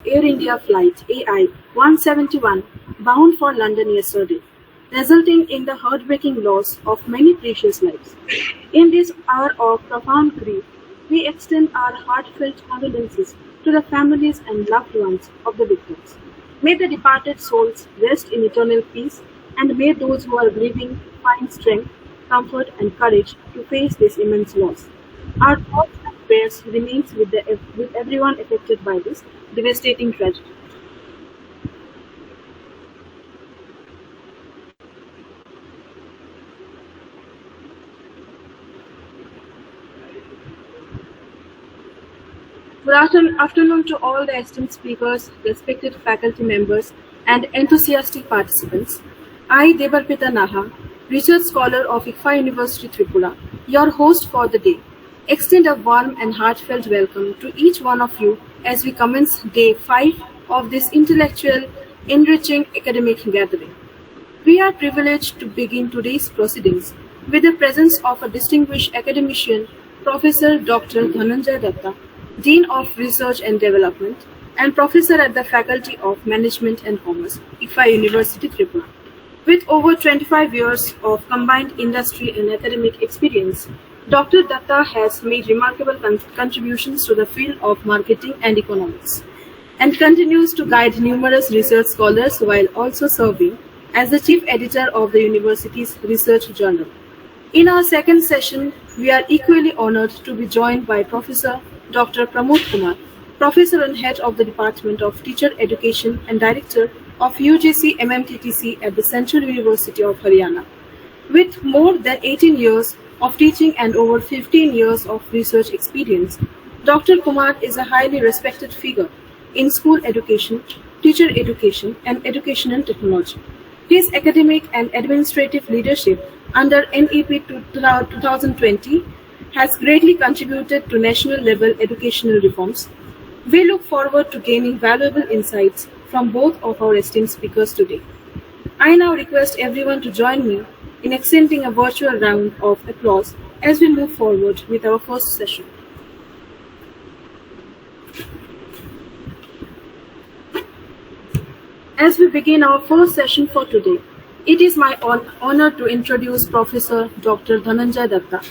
Air India flight AI-171 bound for London yesterday, resulting in the heartbreaking loss of many precious lives. In this hour of profound grief, we extend our heartfelt condolences to the families and loved ones of the victims. May the departed souls rest in eternal peace, and may those who are grieving find strength, comfort, and courage to face this immense loss. Our thoughts and prayers remains with everyone affected by this devastating tragedy. Good afternoon to all the esteemed speakers, respected faculty members, and enthusiastic participants. I, Debarpita Naha, research scholar of ICFA University Tripura, your host for the day, extend a warm and heartfelt welcome to each one of you as we commence day 5 of this intellectual, enriching academic gathering. We are privileged to begin today's proceedings with the presence of a distinguished academician, Professor Dr. Dhananjay Datta, Dean of Research and Development, and Professor at the Faculty of Management and Commerce, ICFA University Tripura. With over 25 years of combined industry and academic experience, Dr. Datta has made remarkable contributions to the field of marketing and economics, and continues to guide numerous research scholars while also serving as the chief editor of the university's research journal. In our second session, we are equally honored to be joined by Professor Dr. Pramod Kumar, Professor and Head of the Department of Teacher Education and Director of UGC MMTTC at the Central University of Haryana. With more than 18 years of teaching and over 15 years of research experience, Dr. Kumar is a highly respected figure in school education, teacher education, and education and technology. His academic and administrative leadership under NEP 2020 has greatly contributed to national-level educational reforms. We look forward to gaining valuable insights from both of our esteemed speakers today. I now request everyone to join me in extending a virtual round of applause as we move forward with our first session. As we begin our first session for today, it is my honor to introduce Professor Dr. Dhananjay Datta.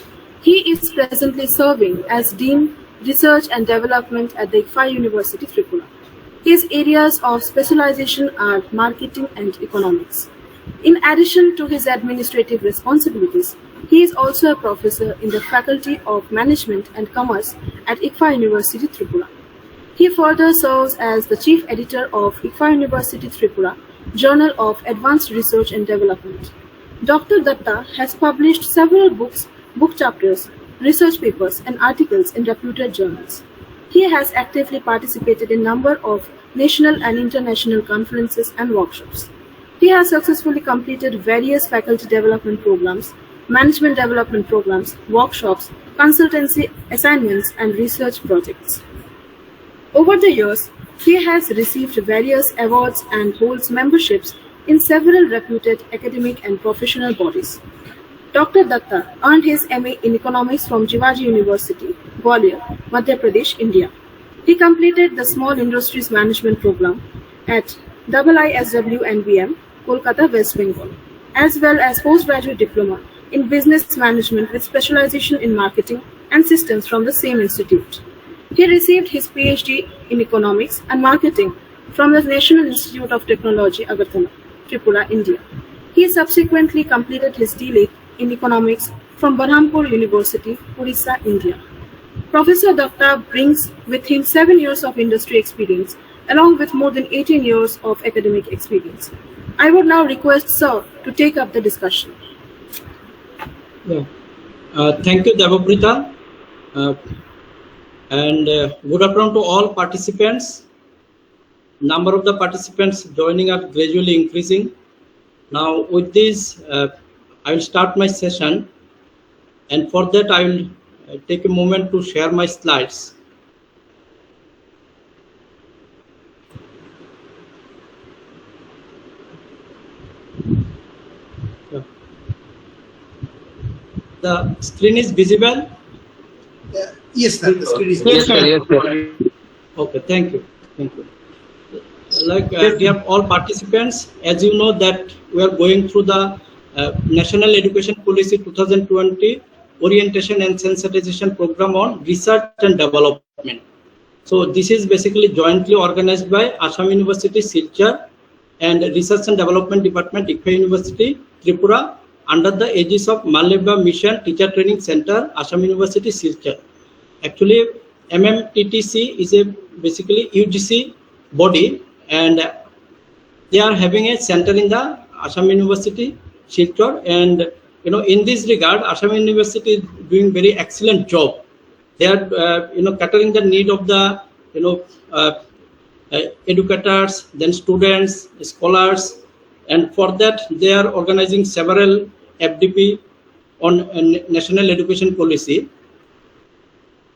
He is presently serving as Dean, Research and Development at the ICFA University Tripura. His areas of specialization are marketing and economics. In addition to his administrative responsibilities, he is also a professor in the Faculty of Management and Commerce at ICFA University Tripura. He further serves as the chief editor of ICFA University Tripura, Journal of Advanced Research and Development. Dr. Datta has published several books, book chapters, research papers, and articles in reputed journals. He has actively participated in a number of national and international conferences and workshops. He has successfully completed various faculty development programs, management development programs, workshops, consultancy assignments, and research projects. Over the years, he has received various awards and holds memberships in several reputed academic and professional bodies. Dr. Datta earned his MA in Economics from Jivaji University, Gwalior, Madhya Pradesh, India. He completed the Small Industries Management Program at IISW NBM, Kolkata, West Bengal, as well as postgraduate diploma in Business Management with specialization in marketing and systems from the same institute. He received his PhD in Economics and Marketing from the National Institute of Technology, Agartala, Tripura, India. He subsequently completed his D.Litt in Economics from Berhampur University, Orissa, India. Professor Datta brings with him 7 years of industry experience, along with more than 18 years of academic experience. I would now request Sir to take up the discussion. Yeah. Thank you, Debabrita. Good afternoon to all participants. Number of the participants joining are gradually increasing. Now with this, I will start my session, and for that I will take a moment to share my slides. Yeah. The screen is visible? Yes, sir. The screen is yes, visible. sir. Yes, sir. Okay, thank you. Thank you. Dear all participants, as you know that we are going through the National Education Policy 2020 Orientation and Sensitization Program on Research and Development. So this is basically jointly organized by Assam University, Silchar, and Research and Development Department, ICFA University, Tripura, under the aegis of Maleba Mission Teacher Training Center, Assam University, Silchar. Actually, MMTTC is a basically UGC body, and they are having a center in the Assam University, Silchar, and in this regard, Assam University is doing very excellent job. They are catering the need of the educators, then students, scholars, and for that they are organizing several FDP on national education policy.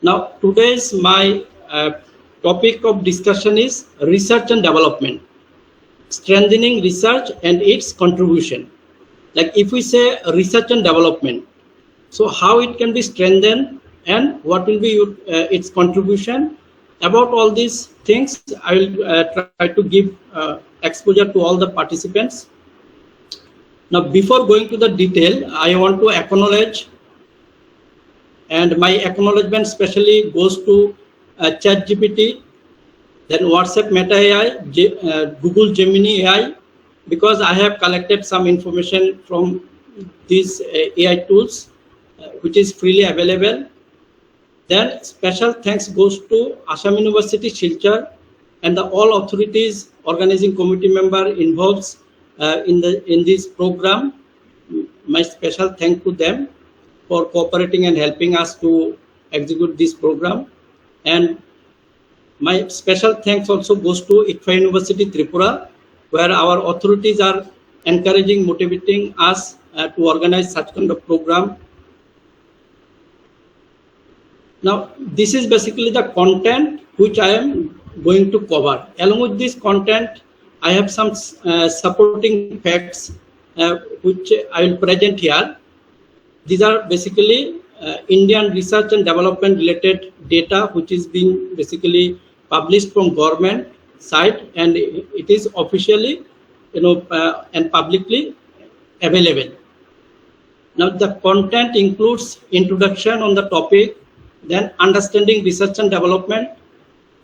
Now today's my topic of discussion is research and development, strengthening research and its contribution. Like if we say research and development, so how it can be strengthened and what will be its contribution. About all these things, I will try to give exposure to all the participants. Now before going to the detail, I want to acknowledge, and my acknowledgement especially goes to ChatGPT, then WhatsApp Meta AI, Google Gemini AI, because I have collected some information from these AI tools, which is freely available. Then special thanks goes to Assam University, Silchar, and the all authorities, organizing committee member involved in this program. My special thanks to them for cooperating and helping us to execute this program. And my special thanks also goes to ICFA University, Tripura, where our authorities are encouraging, motivating us to organize such kind of program. Now, this is basically the content which I am going to cover. Along with this content, I have some supporting facts which I will present here. These are basically Indian research and development related data, which is being basically published from government side, and it is officially, and publicly available. Now, the content includes introduction on the topic, then understanding research and development,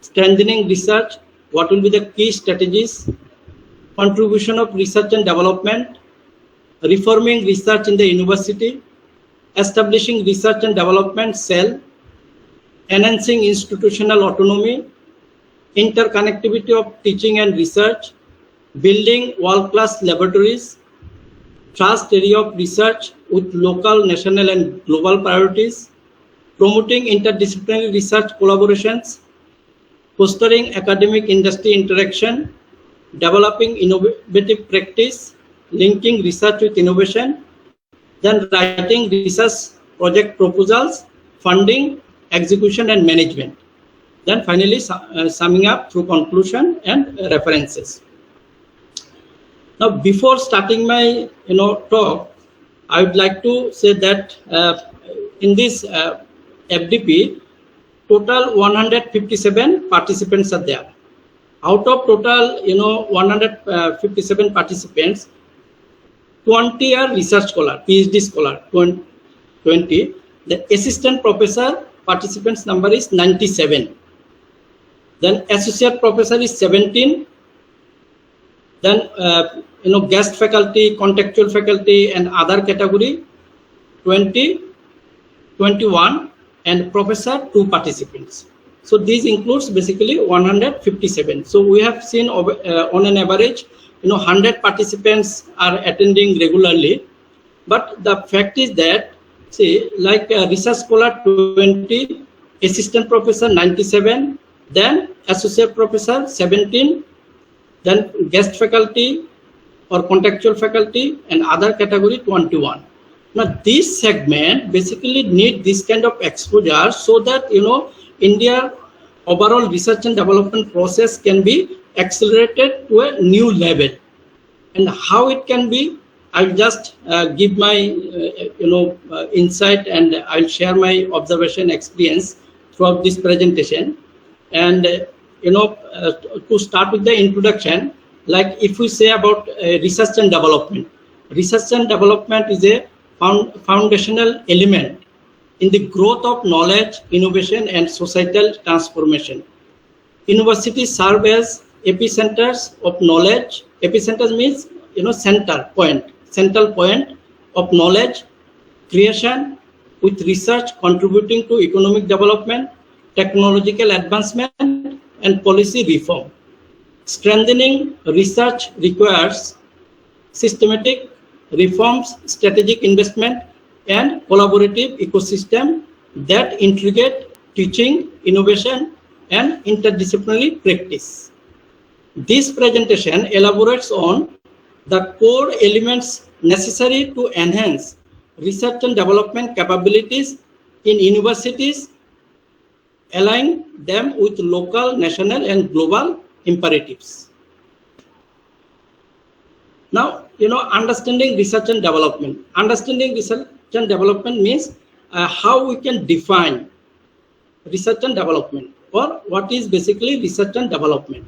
strengthening research, what will be the key strategies, contribution of research and development, reforming research in the university, establishing research and development cell, enhancing institutional autonomy, interconnectivity of teaching and research, building world-class laboratories, trust area of research with local, national and global priorities, promoting interdisciplinary research collaborations, fostering academic industry interaction, developing innovative practice, linking research with innovation, then writing research project proposals, funding, execution and management. Then finally summing up through conclusion and references. Now before starting my talk, I would like to say that in this FDP, total 157 participants are there. Out of total 157 participants, 20 are research scholar, PhD scholar, 20. The assistant professor participants number is 97. Then associate professor is 17. Then guest faculty, contextual faculty and other category 20, 21, and professor 2 participants. So this includes basically 157. So we have seen on an average 100 participants are attending regularly, but the fact is that, see, like research scholar 20, assistant professor 97, then associate professor 17, then guest faculty or contextual faculty and other category 21. Now this segment basically need this kind of exposure so that India overall research and development process can be accelerated to a new level. And how it can be, I'll just give my insight, and I'll share my observation experience throughout this presentation. And to start with the introduction, like if we say about research and development is a foundational element in the growth of knowledge, innovation, and societal transformation. Universities serve as epicenters of knowledge. Epicenters means central point of knowledge creation, with research contributing to economic development, technological advancement, and policy reform. Strengthening research requires systematic reforms, strategic investment, and collaborative ecosystem that integrate teaching, innovation, and interdisciplinary practice. This presentation elaborates on the core elements necessary to enhance research and development capabilities in universities, align them with local, national, and global imperatives. Now, understanding research and development. Understanding research and development means how we can define research and development, or what is basically research and development.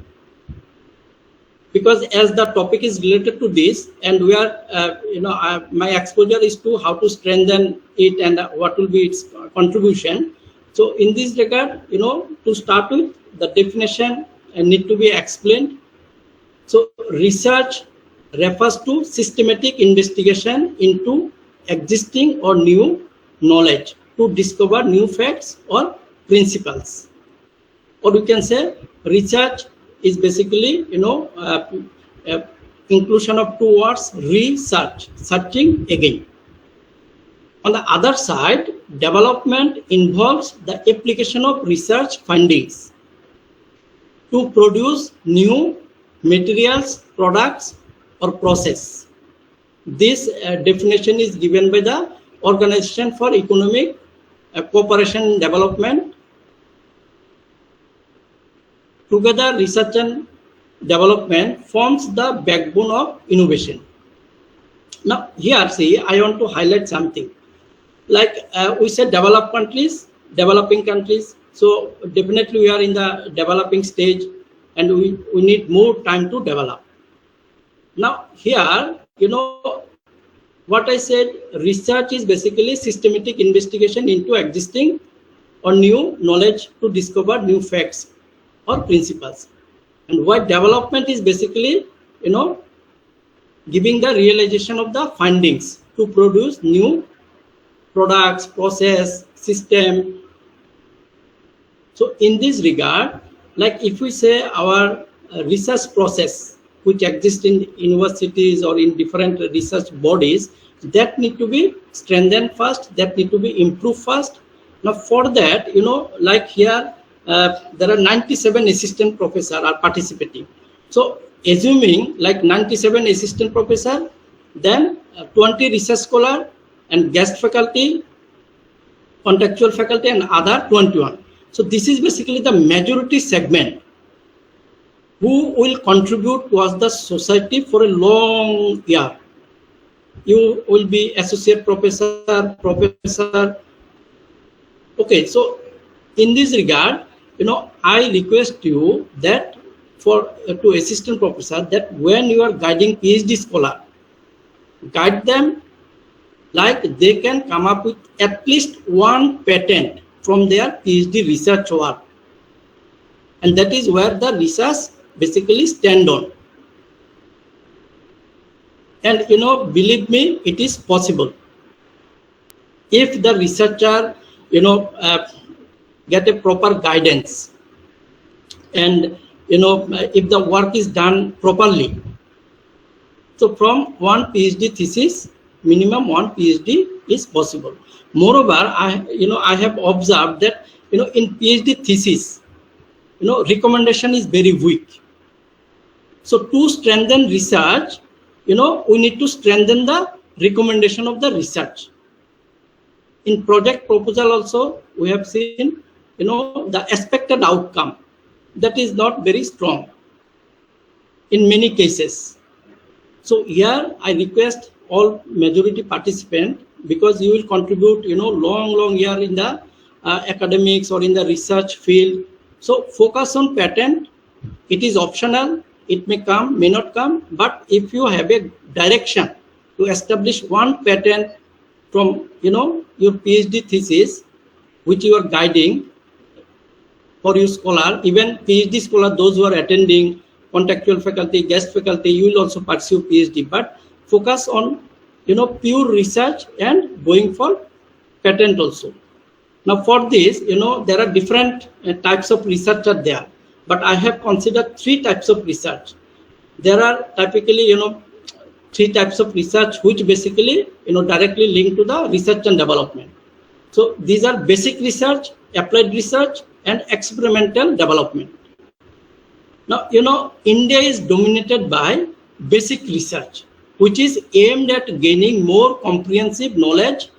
Because as the topic is related to this, and we are, my exposure is to how to strengthen it and what will be its contribution. So in this regard, to start with, the definition need to be explained. So research refers to systematic investigation into existing or new knowledge to discover new facts or principles. Or we can say research is basically, inclusion of two words, research, searching again. On the other side, development involves the application of research findings to produce new materials, products, or process. This definition is given by the Organization for Economic Cooperation and Development. Together, research and development forms the backbone of innovation. Now, here, see, I want to highlight something. Like we said, developed countries, developing countries. So definitely we are in the developing stage, and we need more time to develop. Now here, what I said, research is basically systematic investigation into existing or new knowledge to discover new facts or principles. And what development is basically, giving the realization of the findings to produce new products, process, system. So in this regard, like if we say our research process, which exists in universities or in different research bodies, that need to be strengthened first, that need to be improved first. Now for that, like here, there are 97 assistant professors are participating. So assuming like 97 assistant professor, then 20 research scholar and guest faculty, contractual faculty, and other 21. So this is basically the majority segment who will contribute towards the society for a long year. You will be associate professor. Okay, so in this regard, I request you that to assistant professor, that when you are guiding PhD scholar, guide them like they can come up with at least one patent from their PhD research work, and that is where the research basically stand on. And believe me, it is possible if the researcher get a proper guidance, and if the work is done properly. So from one PhD thesis, minimum one PhD is possible. Moreover, I have observed that in PhD thesis, recommendation is very weak. So to strengthen research, we need to strengthen the recommendation of the research. In project proposal also, we have seen, the expected outcome, that is not very strong in many cases. So here I request all majority participant, because you will contribute, long year in the academics or in the research field. So focus on patent. It is optional. It may come, may not come. But if you have a direction to establish one patent from your PhD thesis, which you are guiding for your scholar, even PhD scholar, those who are attending, contractual faculty, guest faculty, you will also pursue PhD. But focus on pure research and going for patent also. Now for this, there are different types of research are there, but I have considered 3 types of research. There are typically, 3 types of research which basically, directly linked to the research and development. So these are basic research, applied research, and experimental development. Now, India is dominated by basic research, which is aimed at gaining more comprehensive knowledge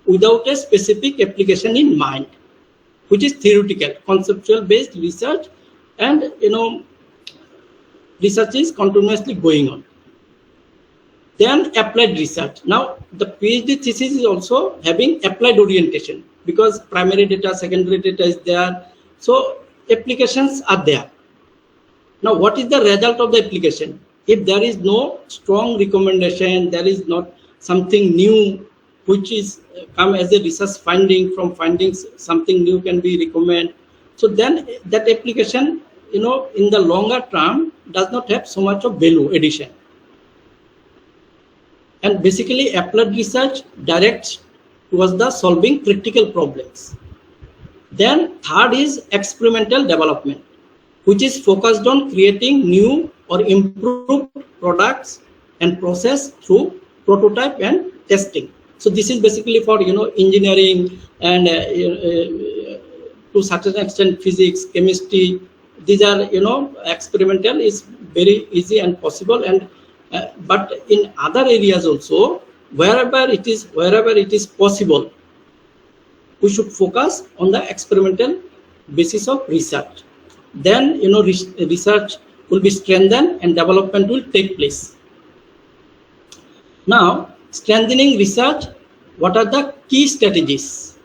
without a specific application in mind, which is theoretical, conceptual based research, and research is continuously going on. Then applied research. Now the PhD thesis is also having applied orientation because primary data, secondary data is there, so applications are there. Now what is the result of the application? If there is no strong recommendation, there is not something new which is come as a research finding, from findings something new can be recommended, so then that application in the longer term does not have so much of value addition. And basically applied research directs towards the solving practical problems. Then third is experimental development, which is focused on creating new or improved products and process through prototype and testing. So this is basically for engineering and to certain extent physics, chemistry. These are experimental is very easy and possible, and but in other areas also, wherever it is possible, we should focus on the experimental basis of research. Then research will be strengthened and development will take place. Now, strengthening research, what are the key strategies?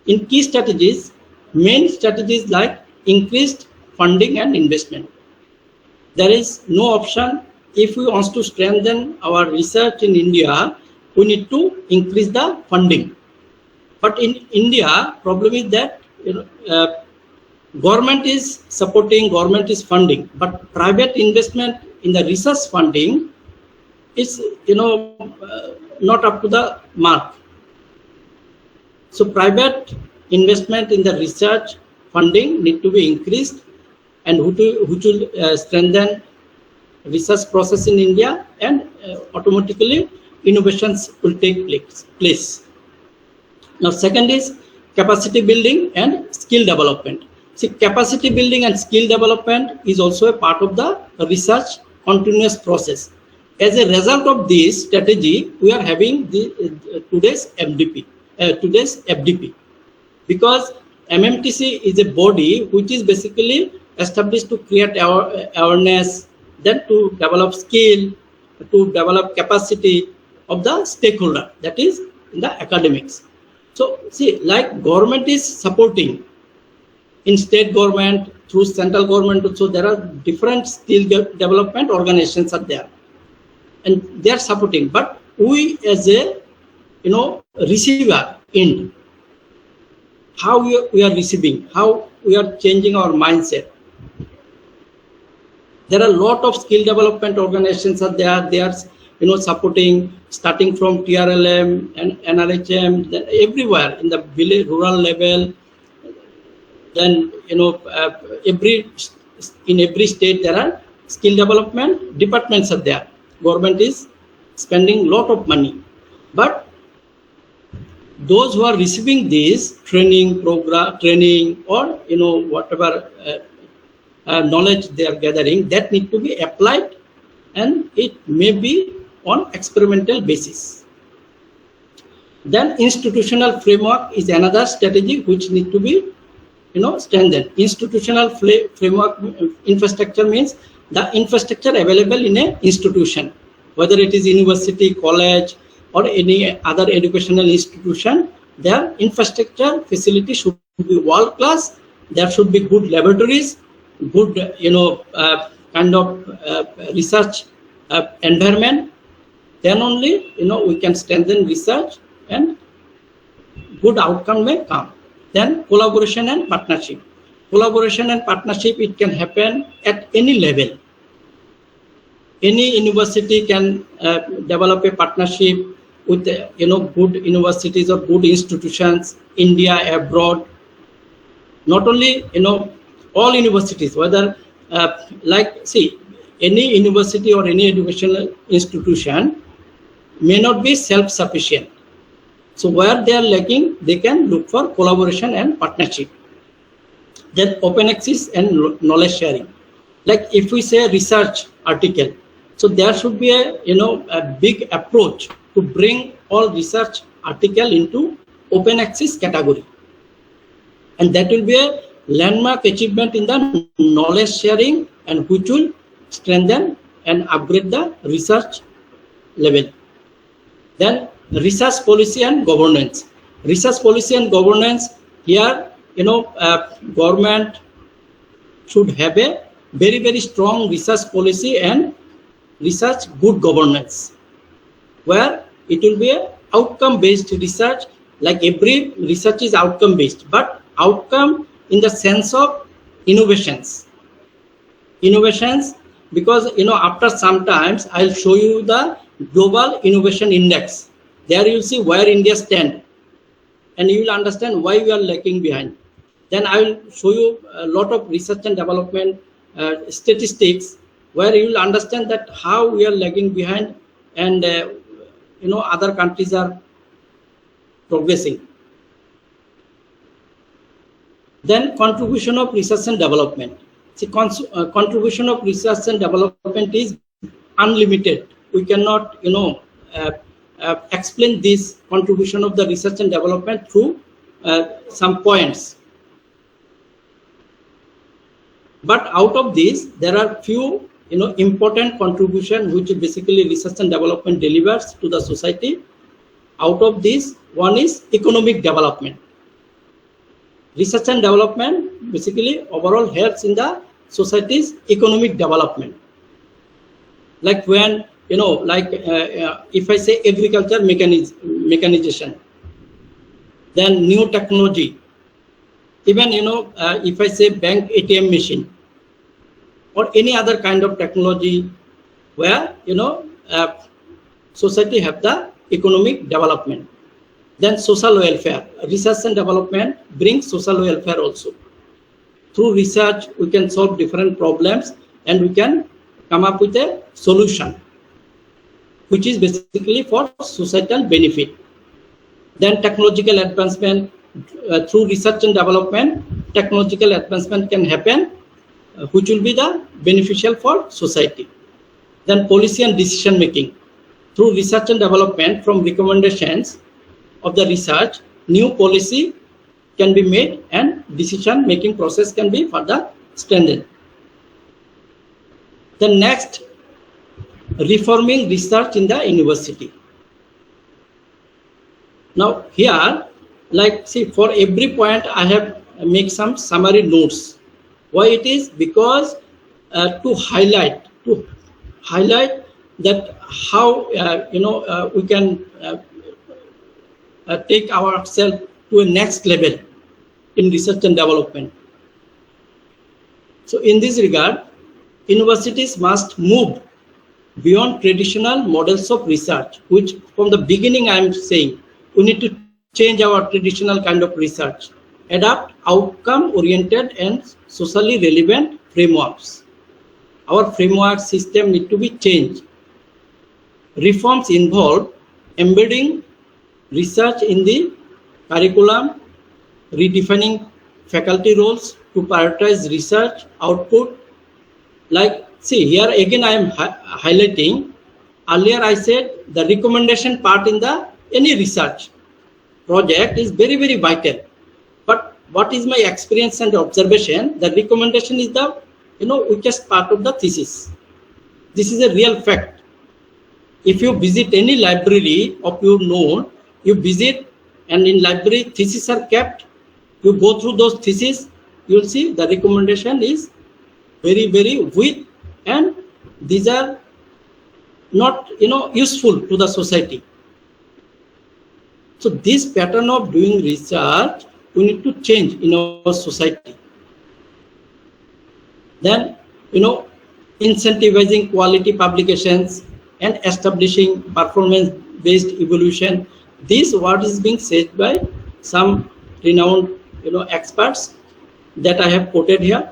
In key strategies, main strategies like increased funding and investment. There is no option. If we want to strengthen our research in India, we need to increase the funding. But in India, problem is that government is supporting, government is funding, but private investment in the research funding is not up to the mark. So private investment in the research funding need to be increased, and which will strengthen research process in India, and automatically innovations will take place. Now second is capacity building and skill development. See, capacity building and skill development is also a part of the research continuous process. As a result of this strategy, we are having today's FDP, because MMTC is a body which is basically established to create awareness, then to develop skill, to develop capacity of the stakeholder, that is in the academics. So see, like government is supporting in state government, through central government, so there are different skill development organizations are there, and they are supporting. But we as a receiver end, how we are receiving, how we are changing our mindset. There are a lot of skill development organizations are there. They are supporting, starting from TRLM and NRHM, then everywhere in the village, rural level. Then in every state there are skill development departments are there. Government is spending lot of money, but those who are receiving this training or whatever knowledge they are gathering, that need to be applied, and it may be on experimental basis. Then institutional framework is another strategy which need to be strengthened. Institutional framework infrastructure means the infrastructure available in an institution, whether it is university, college, or any other educational institution. Their infrastructure facility should be world class. there should be good laboratories, good kind of research environment. Then only we can strengthen research and good outcome may come. Then collaboration and partnership. Collaboration and partnership, it can happen at any level. Any university can develop a partnership with good universities or good institutions, India, abroad. Not only all universities, whether any university or any educational institution may not be self-sufficient. So where they are lacking, they can look for collaboration and partnership. Then open access and knowledge sharing. Like if we say research article, so there should be a big approach to bring all research article into open access category. And that will be a landmark achievement in the knowledge sharing, and which will strengthen and upgrade the research level. Then research policy and governance. Research policy and governance, here government should have a very, very strong research policy and research good governance, where it will be a outcome based research. Like every research is outcome based, but outcome in the sense of innovations, because after some times I'll show you the global innovation index. There you'll see where India stands, and you will understand why we are lagging behind. Then I will show you a lot of research and development statistics, where you will understand that how we are lagging behind, and other countries are progressing. Then contribution of research and development. See, contribution of research and development is unlimited. We cannot explain this contribution of the research and development through some points. But out of this, there are few important contribution which basically research and development delivers to the society. Out of this, one is economic development. Research and development basically overall helps in the society's economic development. Like when if I say agriculture mechanization, then new technology, even if I say bank ATM machine, or any other kind of technology, where society have the economic development. Then social welfare. Research and development brings social welfare also. Through research, we can solve different problems, and we can come up with a solution, which is basically for societal benefit. Then technological advancement. Through research and development, technological advancement can happen, which will be the beneficial for society. Then policy and decision making. Through research and development, from recommendations of the research, new policy can be made, and decision making process can be further strengthened. The next, reforming research in the university. Now here, for every point I have make some summary notes. Why it is? Because to highlight that how we can take ourselves to a next level in research and development. So in this regard, universities must move beyond traditional models of research, which from the beginning I am saying we need to change our traditional kind of research, adapt outcome-oriented and socially relevant frameworks. Our framework system need to be changed. Reforms involve embedding research in the curriculum, redefining faculty roles to prioritize research output. Here again I am highlighting. Earlier I said the recommendation part in any research project is very, very vital. But what is my experience and observation? The recommendation is the weakest part of the thesis. This is a real fact. If you visit any library of your known, you visit, and in library theses are kept. You go through those theses, you will see the recommendation is very, very weak, and these are not useful to the society. So this pattern of doing research we need to change in our society. Then incentivizing quality publications and establishing performance based evaluation. This what is being said by some renowned experts that I have quoted here.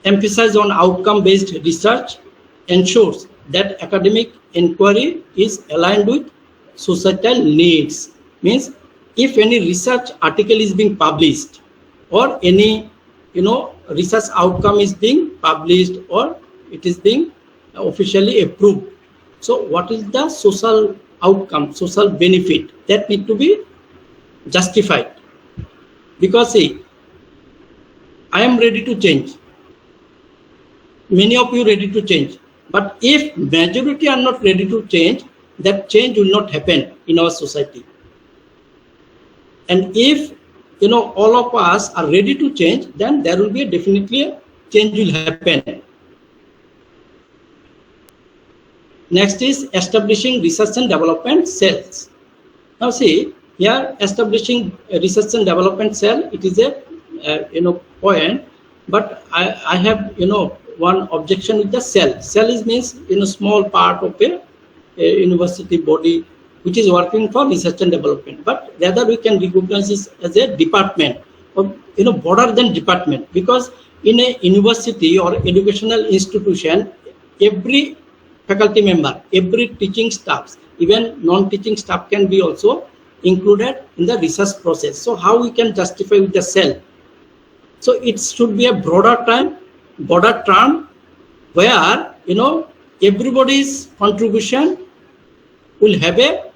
Emphasis on outcome based research ensures that academic inquiry is aligned with societal needs. Means if any research article is being published, or any research outcome is being published, or it is being officially approved, so what is the social outcome, social benefit that need to be justified? Because see, I am ready to change, many of you ready to change, but if majority are not ready to change, that change will not happen in our society. And if all of us are ready to change, then there will be definitely a change will happen. Next is establishing research and development cells. Now see here, establishing a research and development cell, it is a point, but I have one objection with the cell. Cell is means small part of a university body which is working for research and development, but rather we can recognize this as a department, or broader than department, because in a university or educational institution, every faculty member, every teaching staff, even non-teaching staff can be also included in the research process. So how we can justify with the cell? So it should be a broader term where everybody's contribution will have a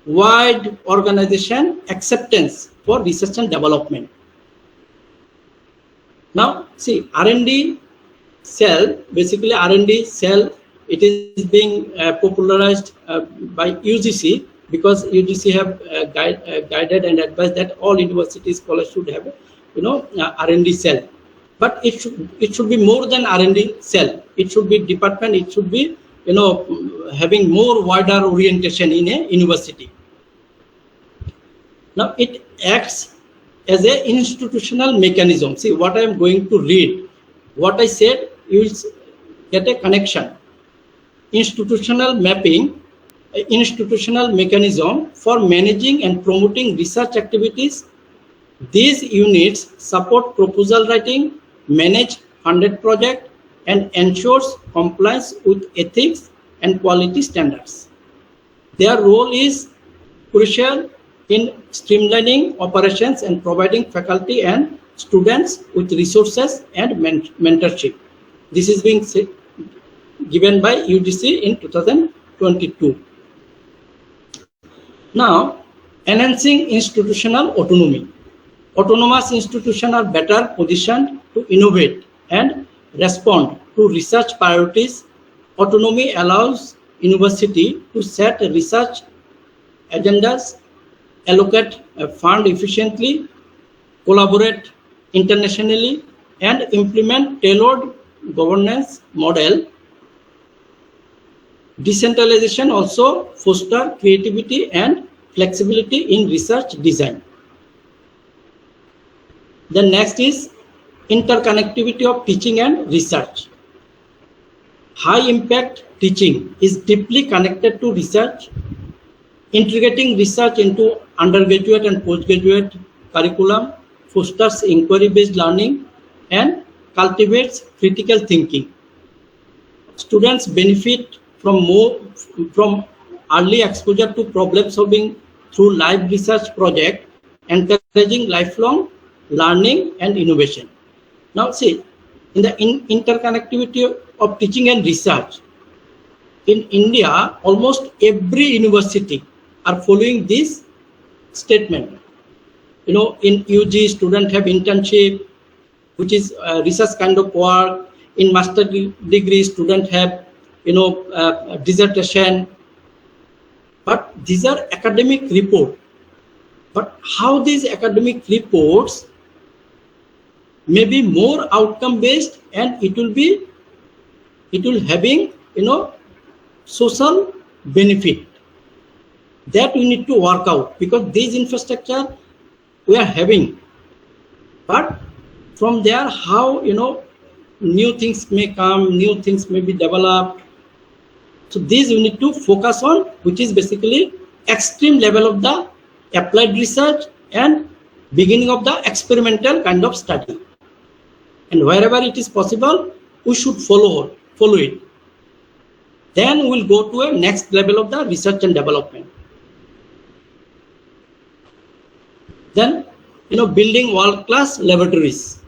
wide organization acceptance for research and development. Now see, R&D cell, basically R&D cell, it is being popularized by UGC, because UGC have guided and advised that all university scholars should have R&D cell. But it should be more than R&D cell. It should be department. It should be having more wider orientation in a university. Now it acts as a institutional mechanism. See what I am going to read. What I said, you will get a connection. Institutional mapping, institutional mechanism for managing and promoting research activities. These units support proposal writing, manage funded project, and ensures compliance with ethics and quality standards. Their role is crucial in streamlining operations and providing faculty and students with resources and mentorship. This is being given by UGC in 2022. Now, enhancing institutional autonomy. Autonomous institutions are better positioned to innovate and respond to research priorities. Autonomy allows university to set research agendas, allocate fund efficiently, collaborate internationally, and implement tailored governance model. Decentralization also fosters creativity and flexibility in research design. The next is interconnectivity of teaching and research. High impact teaching is deeply connected to research. Integrating research into undergraduate and postgraduate curriculum fosters inquiry-based learning and cultivates critical thinking. Students benefit from early exposure to problem solving through live research project, encouraging lifelong learning and innovation. Now see, in the interconnectivity of teaching and research, in India, almost every university are following this statement. In UG, students have internship, which is research kind of work. In master degree, students have dissertation. But these are academic reports. But how these academic reports may be more outcome based, and it will having social benefit that we need to work out, because this infrastructure we are having, but from there how new things may come, new things may be developed. So these we need to focus on, which is basically extreme level of the applied research and beginning of the experimental kind of study. And wherever it is possible, we should follow it. Then we'll go to a next level of the research and development. Then building world-class laboratories.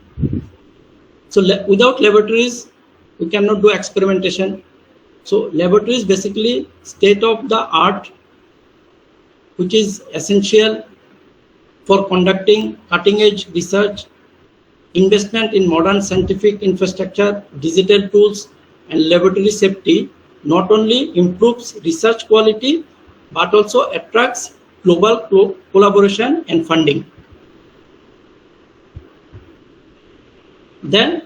So without laboratories, we cannot do experimentation. So laboratories basically state of the art, which is essential for conducting cutting edge research. Investment in modern scientific infrastructure, digital tools, and laboratory safety not only improves research quality, but also attracts global collaboration and funding. Then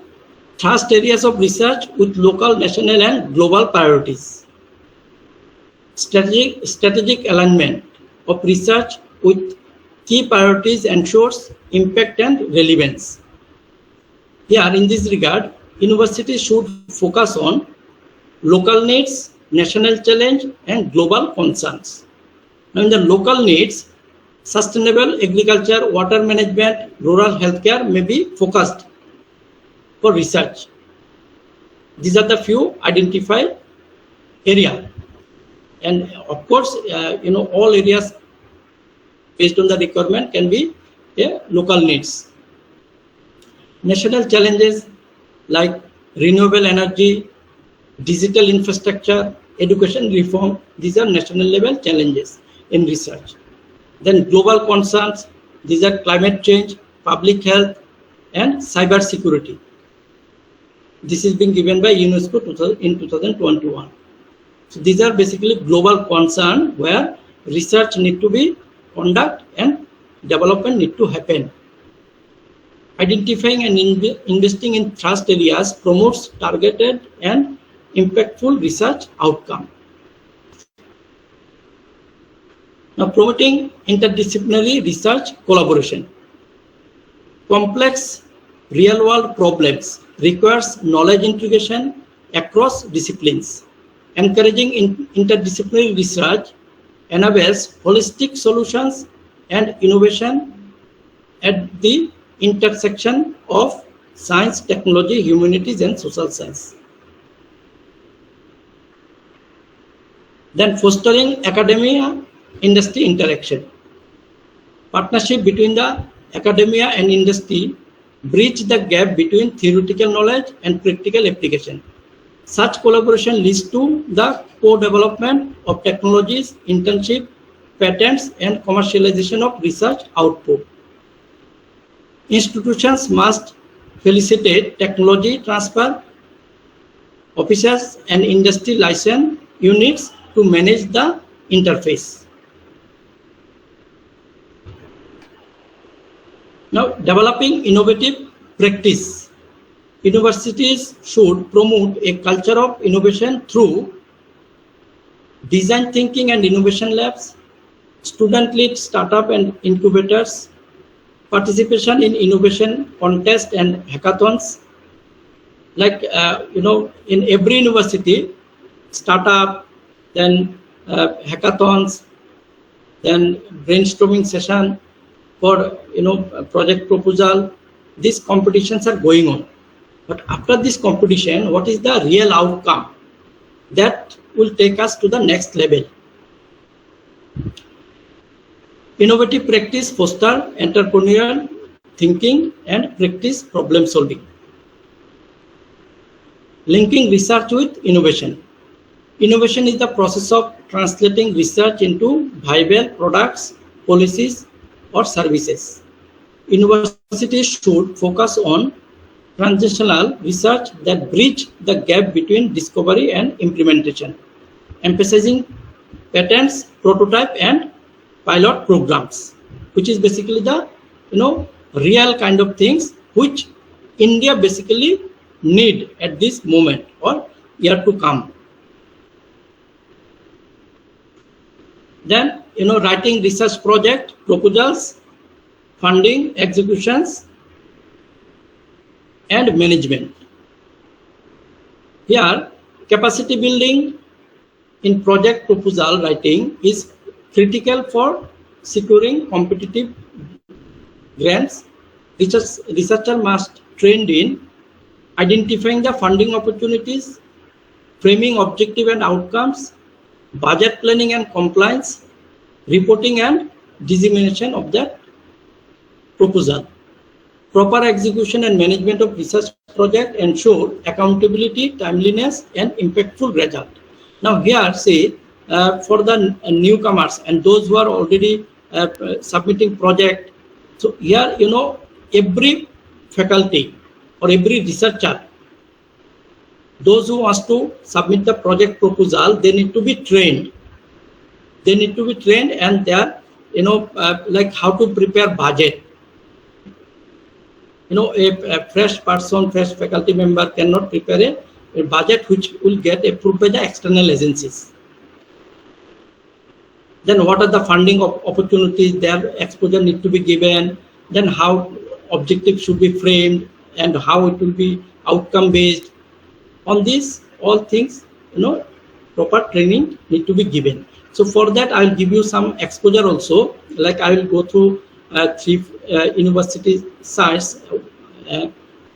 thrust areas of research with local, national, and global priorities. Strategic alignment of research with key priorities ensures impact and relevance. Here, in this regard, universities should focus on local needs, national challenge, and global concerns. Now, in the local needs, sustainable agriculture, water management, rural healthcare may be focused for research. These are the few identified area, and of course, all areas based on the requirement can be local needs. National challenges like renewable energy, digital infrastructure, education reform, these are national level challenges in research. Then global concerns, these are climate change, public health, and cyber security. This is being given by UNESCO in 2021. So these are basically global concerns where research need to be conducted and development need to happen. Identifying and investing in thrust areas promotes targeted and impactful research outcome. Now, promoting interdisciplinary research collaboration. Complex real-world problems requires knowledge integration across disciplines. Encouraging interdisciplinary research enables holistic solutions and innovation at the intersection of science, technology, humanities, and social science. Then fostering academia industry interaction. Partnership between the academia and industry bridge the gap between theoretical knowledge and practical application. Such collaboration leads to the co-development of technologies, internship, patents, and commercialization of research output. Institutions must facilitate technology transfer, offices and industry license units to manage the interface. Now, developing innovative practice. Universities should promote a culture of innovation through design thinking and innovation labs, student-led startup and incubators, participation in innovation contests and hackathons. Like, in every university, startup, then hackathons, then brainstorming session for project proposal. These competitions are going on. But after this competition, what is the real outcome? That will take us to the next level. Innovative practice foster entrepreneurial thinking and practice problem solving. Linking research with innovation. Innovation is the process of translating research into viable products, policies, or services. Universities should focus on translational research that bridge the gap between discovery and implementation, emphasizing patents, prototype, and pilot programs, which is basically the real kind of things which India basically need at this moment or year to come. Then, writing research project proposals, funding, executions, and management. Here, capacity building in project proposal writing is critical for securing competitive grants. Researcher must trained in identifying the funding opportunities, framing objective and outcomes, budget planning and compliance, reporting and dissemination of that proposal. Proper execution and management of research project ensure accountability, timeliness, and impactful result. Now here, say, for the newcomers and those who are already submitting project, so here, every faculty or every researcher, those who wants to submit the project proposal, they need to be trained. They need to be trained, and they are, like how to prepare budget. A fresh person, fresh faculty member cannot prepare a budget which will get approved by the external agencies. Then what are the funding opportunities? Their exposure need to be given. Then how objectives should be framed and how it will be outcome based. On these all things, proper training need to be given. So for that, I will give you some exposure also. Like I will go through 3 university sites.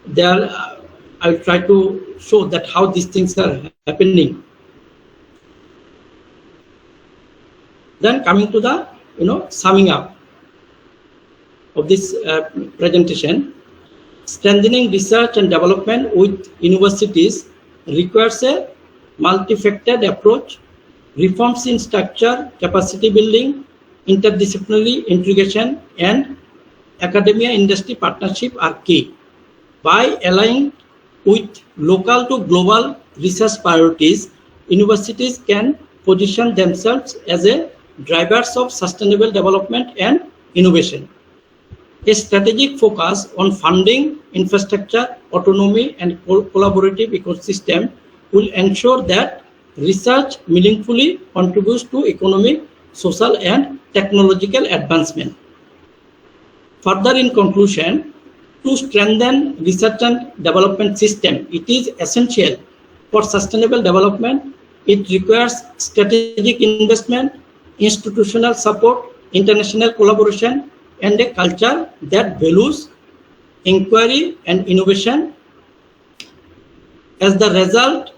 There, I will try to show that how these things are happening. Then coming to the summing up of this presentation, strengthening research and development with universities requires a multifaceted approach. Reforms in structure, capacity building, interdisciplinary integration, and academia-industry partnership are key. By aligning with local to global research priorities, universities can position themselves as a drivers of sustainable development and innovation. A strategic focus on funding, infrastructure, autonomy, and collaborative ecosystem will ensure that research meaningfully contributes to economic, social, and technological advancement. Further, in conclusion, to strengthen research and development system, it is essential for sustainable development. It requires strategic investment, institutional support, international collaboration, and a culture that values inquiry and innovation. As the result,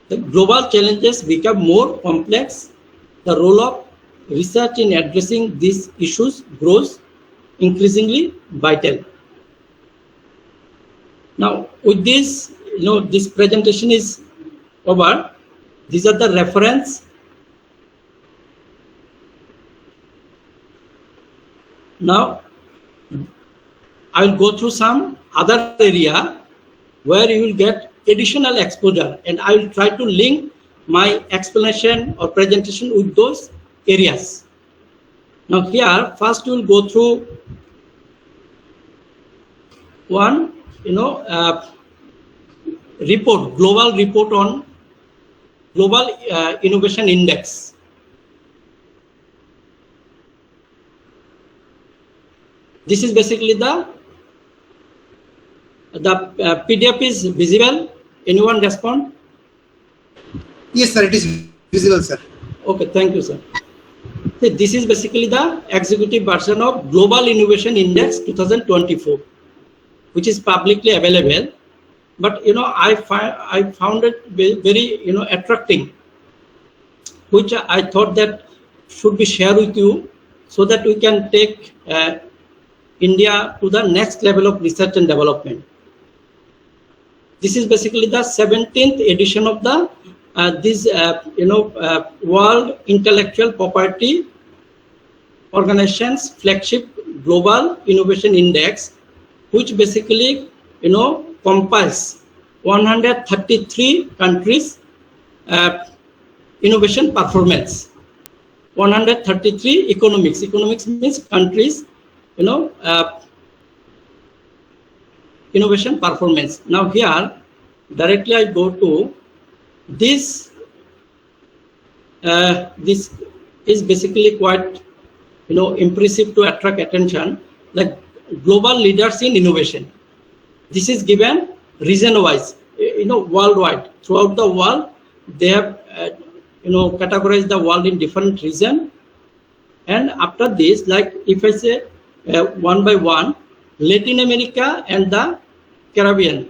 the global challenges become more complex. The role of research in addressing these issues grows increasingly vital. Now, with this, this presentation is over. These are the reference. Now, I will go through some other area where you will get additional exposure, and I will try to link my explanation or presentation with those areas. Now here, first we will go through one, report, global report on Global Innovation Index. This is basically the PDF is visible. Anyone respond? Yes, sir. It is visible, sir. Okay, thank you, sir. So this is basically the executive version of Global Innovation Index 2024, which is publicly available. But I found it very attracting, which I thought that should be shared with you so that we can take India to the next level of research and development. This is basically the 17th edition of the World Intellectual Property Organization's flagship Global Innovation Index, which basically compiles 133 countries' innovation performance. 133 economics. Economics means countries, innovation performance. Now here, directly I go to this. This is basically quite, impressive to attract attention. Like global leaders in innovation. This is given region-wise, worldwide. Throughout the world, they have, categorized the world in different regions. And after this, like if I say one by one, Latin America and the Caribbean,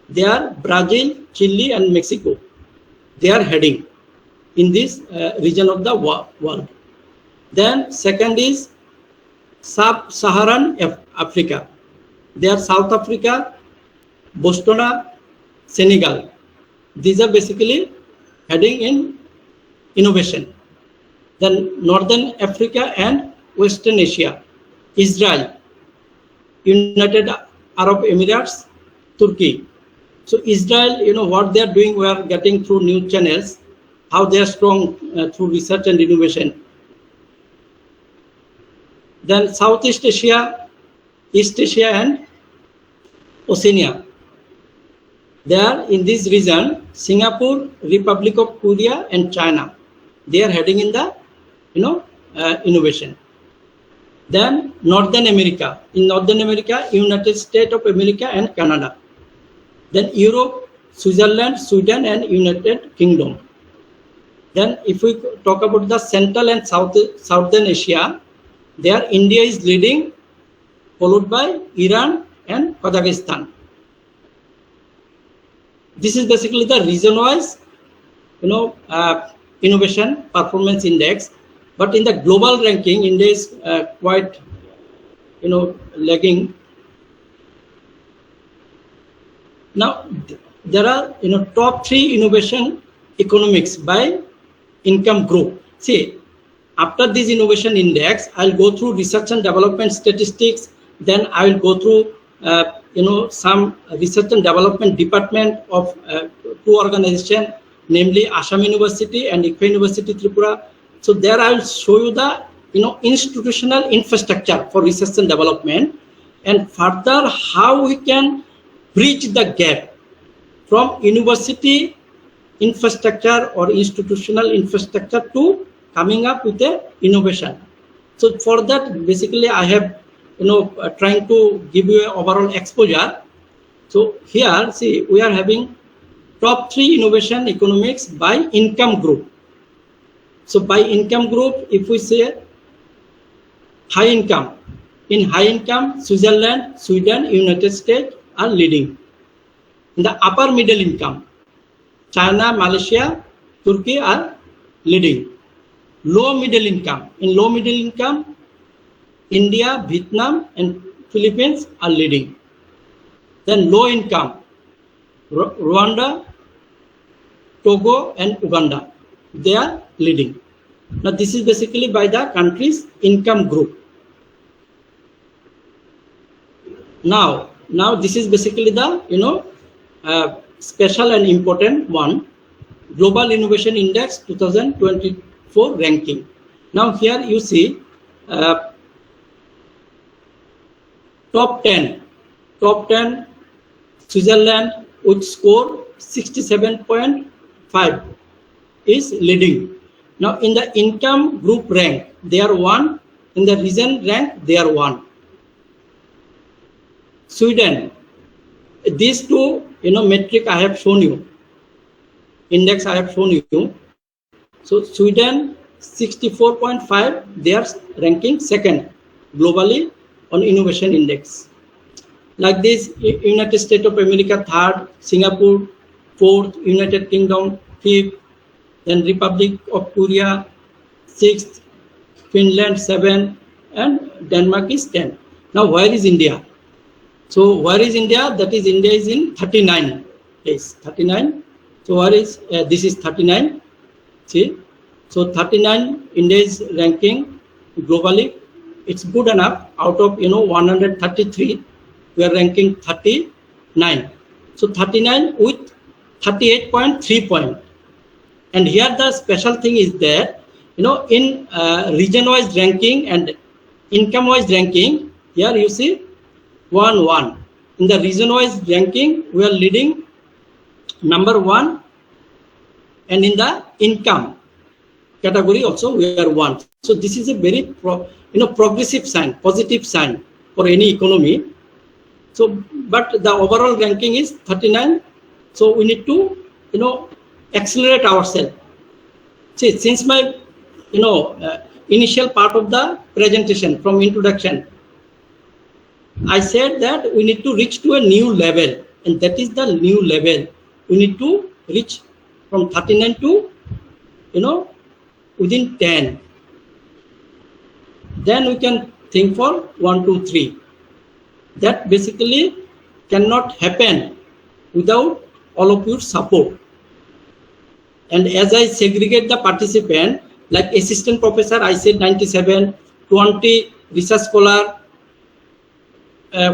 they are Brazil, Chile, and Mexico. They are heading in this region of the world. Then second is Sub-Saharan Africa. They are South Africa, Botswana, Senegal. These are basically heading in innovation. Then Northern Africa and Western Asia, Israel, United Arab Emirates, Turkey. So Israel, what they are doing, we are getting through news channels, how they are strong through research and innovation. Then Southeast Asia, East Asia, and Oceania. There in this region, Singapore, Republic of Korea, and China. They are heading in the innovation. Then Northern America. In Northern America, United States of America and Canada. Then Europe, Switzerland, Sweden, and United Kingdom. Then if we talk about the Central and Southern Asia, there India is leading, followed by Iran and Kazakhstan. This is basically the region-wise, innovation performance index. But in the global ranking, India is quite, lagging. Now there are, top 3 innovation economics by income group. See, after this innovation index, I'll go through research and development statistics. Then I will go through, some research and development department of 2 organizations, namely Assam University and Ikfa University Tripura. So there I will show you the, institutional infrastructure for research and development, and further how we can bridge the gap from university infrastructure or institutional infrastructure to coming up with a innovation. So for that, basically I have, trying to give you an overall exposure. So here, see, we are having top 3 innovation economics by income group. So by income group, if we say high income, in high income, Switzerland, Sweden, United States are leading. In the upper middle income, China, Malaysia, Turkey are leading. Low middle income, in low middle income, India, Vietnam, and Philippines are leading. Then low income, Rwanda, Togo, and Uganda, they are leading. Now this is basically by the country's income group. Now this is basically the special and important one, Global Innovation Index 2024 ranking. Now here you see top 10 Switzerland with score 67.5 is leading. Now in the income group rank they are 1, in the region rank they are 1. Sweden, these 2 metric I have shown you, index I have shown you. So Sweden 64.5, they are ranking 2nd globally on innovation index. Like this, United States of America 3rd, Singapore 4th, United Kingdom 5th, then Republic of Korea 6th, Finland 7th, and Denmark is 10th. Now where is India? So where is India? That is, India is in 39 place, 39. So where is this is 39. See, so 39 India is ranking globally. It's good enough. Out of 133, we are ranking 39. So 39 with 38.3 point. And here the special thing is that in region-wise ranking and income-wise ranking, here you see 1-1. in the region-wise ranking, we are leading #1, and in the income category also we are 1. So this is a very progressive sign, positive sign for any economy. So, but the overall ranking is 39. So we need to accelerate ourselves. See, since my initial part of the presentation from introduction, I said that we need to reach to a new level, and that is the new level. We need to reach from 39 to within 10. Then we can think for 1, 2, 3. That basically cannot happen without all of your support. And as I segregate the participant, like assistant professor, I said 97, 20 research scholar,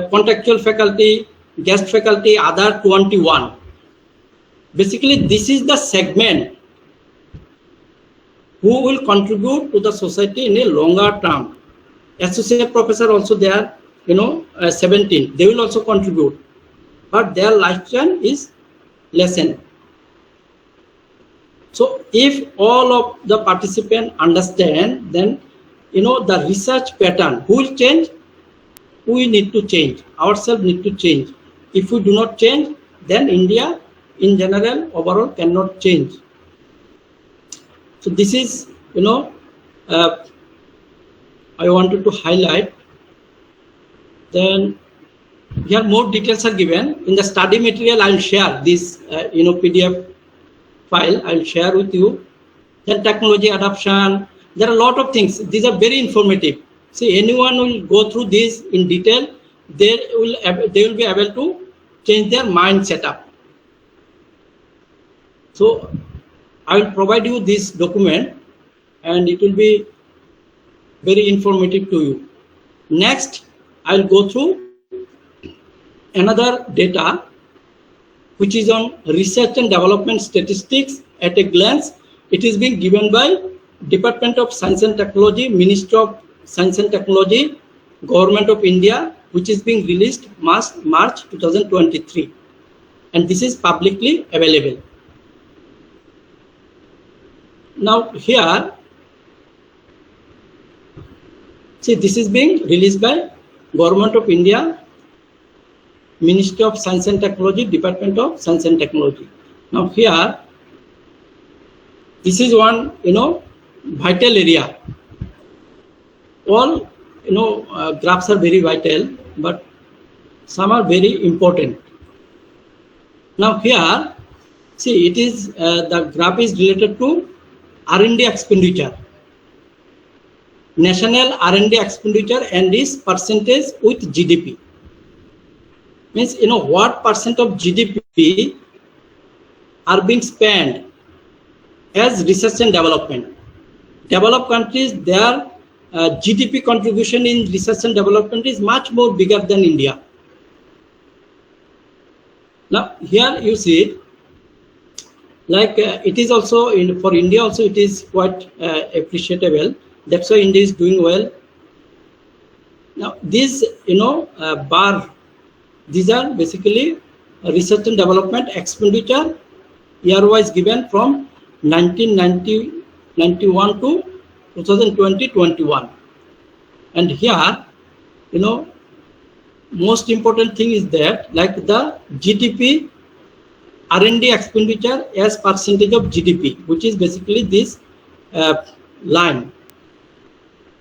contractual faculty, guest faculty, other 21. Basically, this is the segment who will contribute to the society in a longer term. Associate professor also there, 17. They will also contribute, but their lifespan is lessened. So if all of the participants understand, then the research pattern, who will change? We need to change. Ourselves need to change. If we do not change, then India in general overall cannot change. So this is I wanted to highlight. Then here more details are given in the study material. I will share this PDF file. I will share with you. Then technology adoption. There are a lot of things. These are very informative. See, anyone will go through this in detail, they will be able to change their mind setup. So I will provide you this document, and it will be very informative to you. Next, I will go through another data which is on research and development statistics at a glance. It is being given by Department of Science and Technology, Ministry of Science and Technology, Government of India, which is being released March 2023, and this is publicly available. Now here, see, this is being released by Government of India, Ministry of Science and Technology, Department of Science and Technology. Now here, this is one vital area. All graphs are very vital, but some are very important. Now here, see, it is the graph is related to R&D expenditure, national R&D expenditure, and is percentage with GDP. Means what percent of GDP are being spent as research and development. Developed countries, their GDP contribution in research and development is much more bigger than India. Now here you see, like it is also for India also, it is quite appreciable. That's why India is doing well. Now these bar, these are basically research and development expenditure year-wise given from 1991 to 2020-21. And here, most important thing is that, like the GDP R&D expenditure as percentage of GDP, which is basically this line.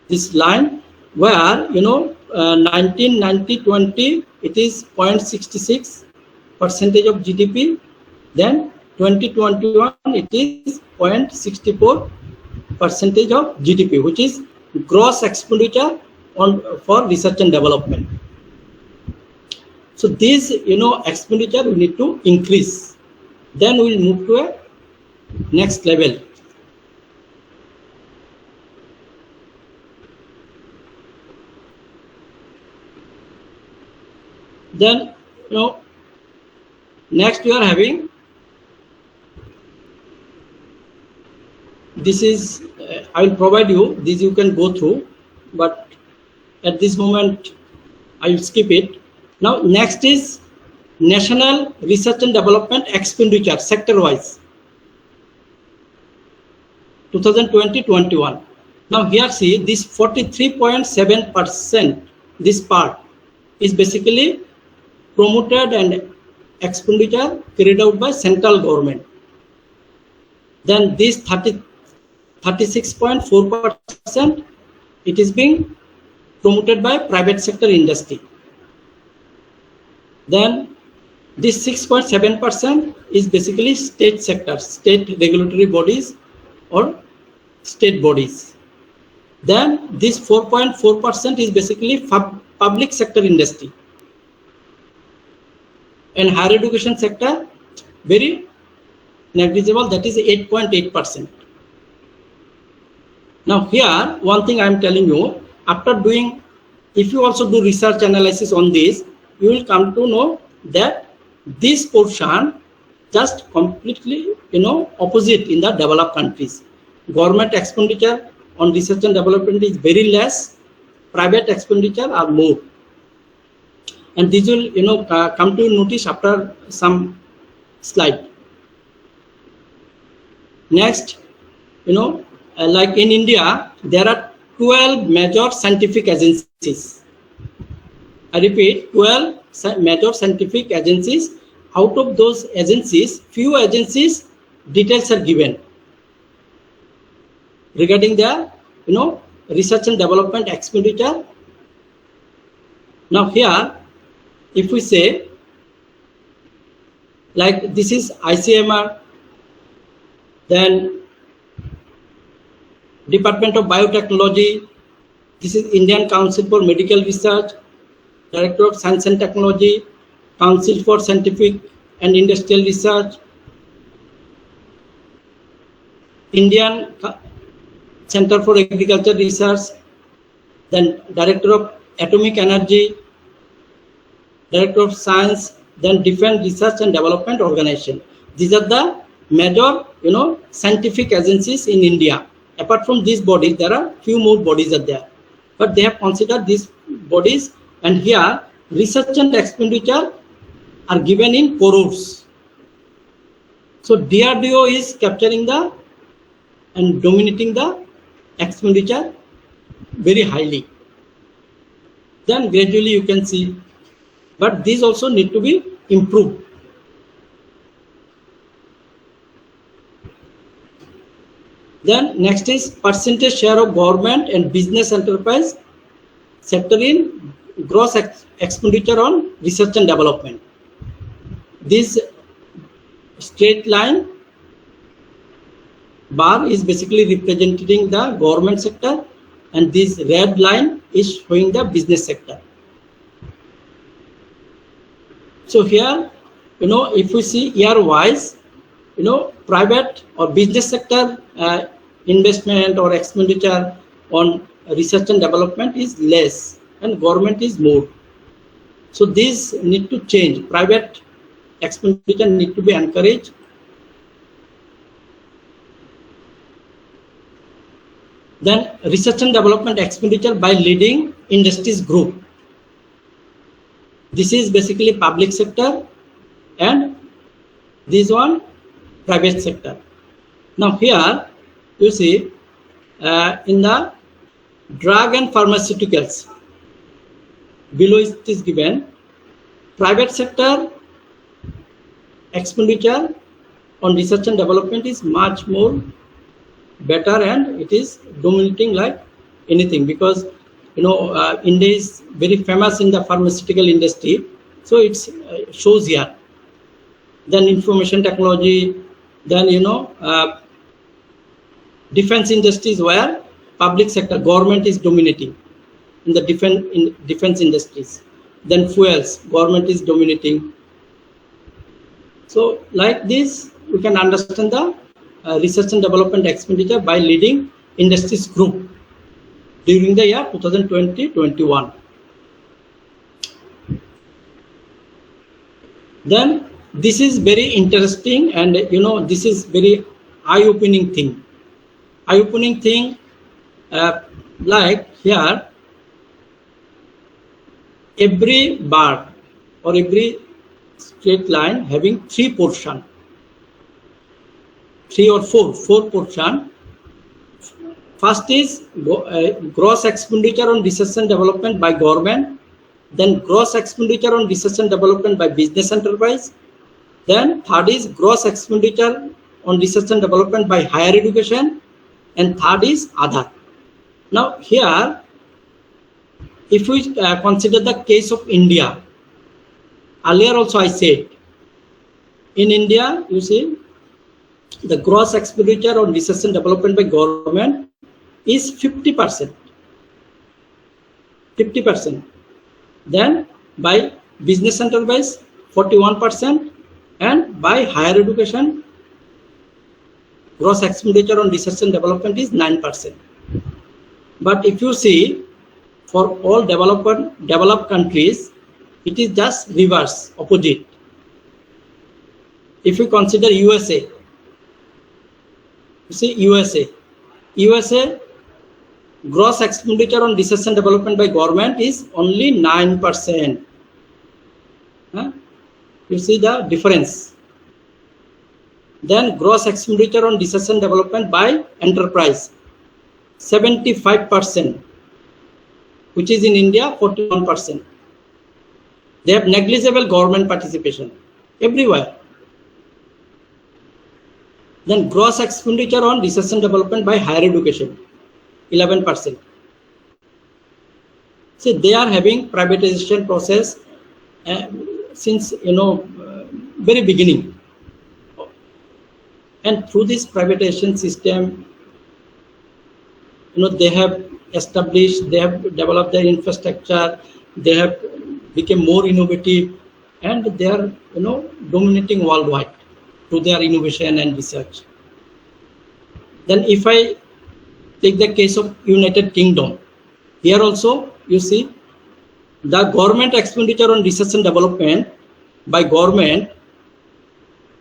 This line where 1990-20 it is 0.66% of GDP. Then 2021 it is 0.64% of GDP, which is gross expenditure for research and development. So this expenditure we need to increase. Then we will move to a next level. Then next we are having, this is I will provide you this, you can go through, but at this moment I will skip it. Now next is national research and development expenditure sector wise 2020-21. Now here see this 43.7%, this part is basically promoted and expenditure carried out by central government. Then this 36.4%, it is being promoted by private sector industry. Then this 6.7% is basically state sector, state regulatory bodies or state bodies. Then this 4.4% is basically public sector industry. And higher education sector, very negligible, that is 8.8%. Now here, one thing I am telling you, after doing, if you also do research analysis on this, you will come to know that this portion just completely, opposite in the developed countries. Government expenditure on research and development is very less, private expenditure are more. And this will, come to notice after some slide. Next, like in India, there are 12 major scientific agencies. I repeat, 12 major scientific agencies. Out of those agencies, few agencies details are given regarding their, research and development expenditure. Now here, if we say, like this is ICMR, then Department of Biotechnology, this is Indian Council for Medical Research, Director of Science and Technology, Council for Scientific and Industrial Research, Indian Center for Agriculture Research, then Director of Atomic Energy, Director of Science, then Defense Research and Development Organization. These are the major, scientific agencies in India. Apart from these bodies, there are few more bodies are there, but they have considered these bodies, and here research and expenditure are given in crores. So DRDO is capturing the and dominating the expenditure very highly. Then gradually you can see, but these also need to be improved. Then next is percentage share of government and business enterprise sector in gross expenditure on research and development. This straight line bar is basically representing the government sector, and this red line is showing the business sector. So here, if we see year wise, private or business sector investment or expenditure on research and development is less and government is more. So these need to change. Private expenditure need to be encouraged. Then research and development expenditure by leading industries group. This is basically public sector, and this one private sector. Now here you see in the drug and pharmaceuticals, below it is given private sector expenditure on research and development is much more better, and it is dominating like anything, because India is very famous in the pharmaceutical industry, so it's shows here. Then information technology, then defense industries where public sector government is dominating in the defense industries. Then fuels, government is dominating. So like this, we can understand the research and development expenditure by leading industries group during the year 2020-21. Then this is very interesting, and this is very eye-opening thing. Like here, every bar or every straight line having three portion, three or four portion. First is gross expenditure on research and development by government, then gross expenditure on research and development by business enterprise, then third is gross expenditure on research and development by higher education, and third is other. Now here, if we consider the case of India, earlier also I said, in India, you see, the gross expenditure on research and development by government is 50%. 50%. Then by business enterprise, 41%, and by higher education, gross expenditure on research and development is 9%. But if you see, for all developed countries, it is just reverse, opposite. If you consider USA, you see USA gross expenditure on research and development by government is only 9%. You see the difference. Then gross expenditure on research and development by enterprise, 75%, which is in India 41%. They have negligible government participation everywhere. Then gross expenditure on research and development by higher education, 11%. So they are having privatization process since very beginning, and through this privatization system, they have established, they have developed their infrastructure, they have become more innovative, and they are dominating worldwide through their innovation and research. Then if I take the case of United Kingdom, here also you see the government expenditure on research and development by government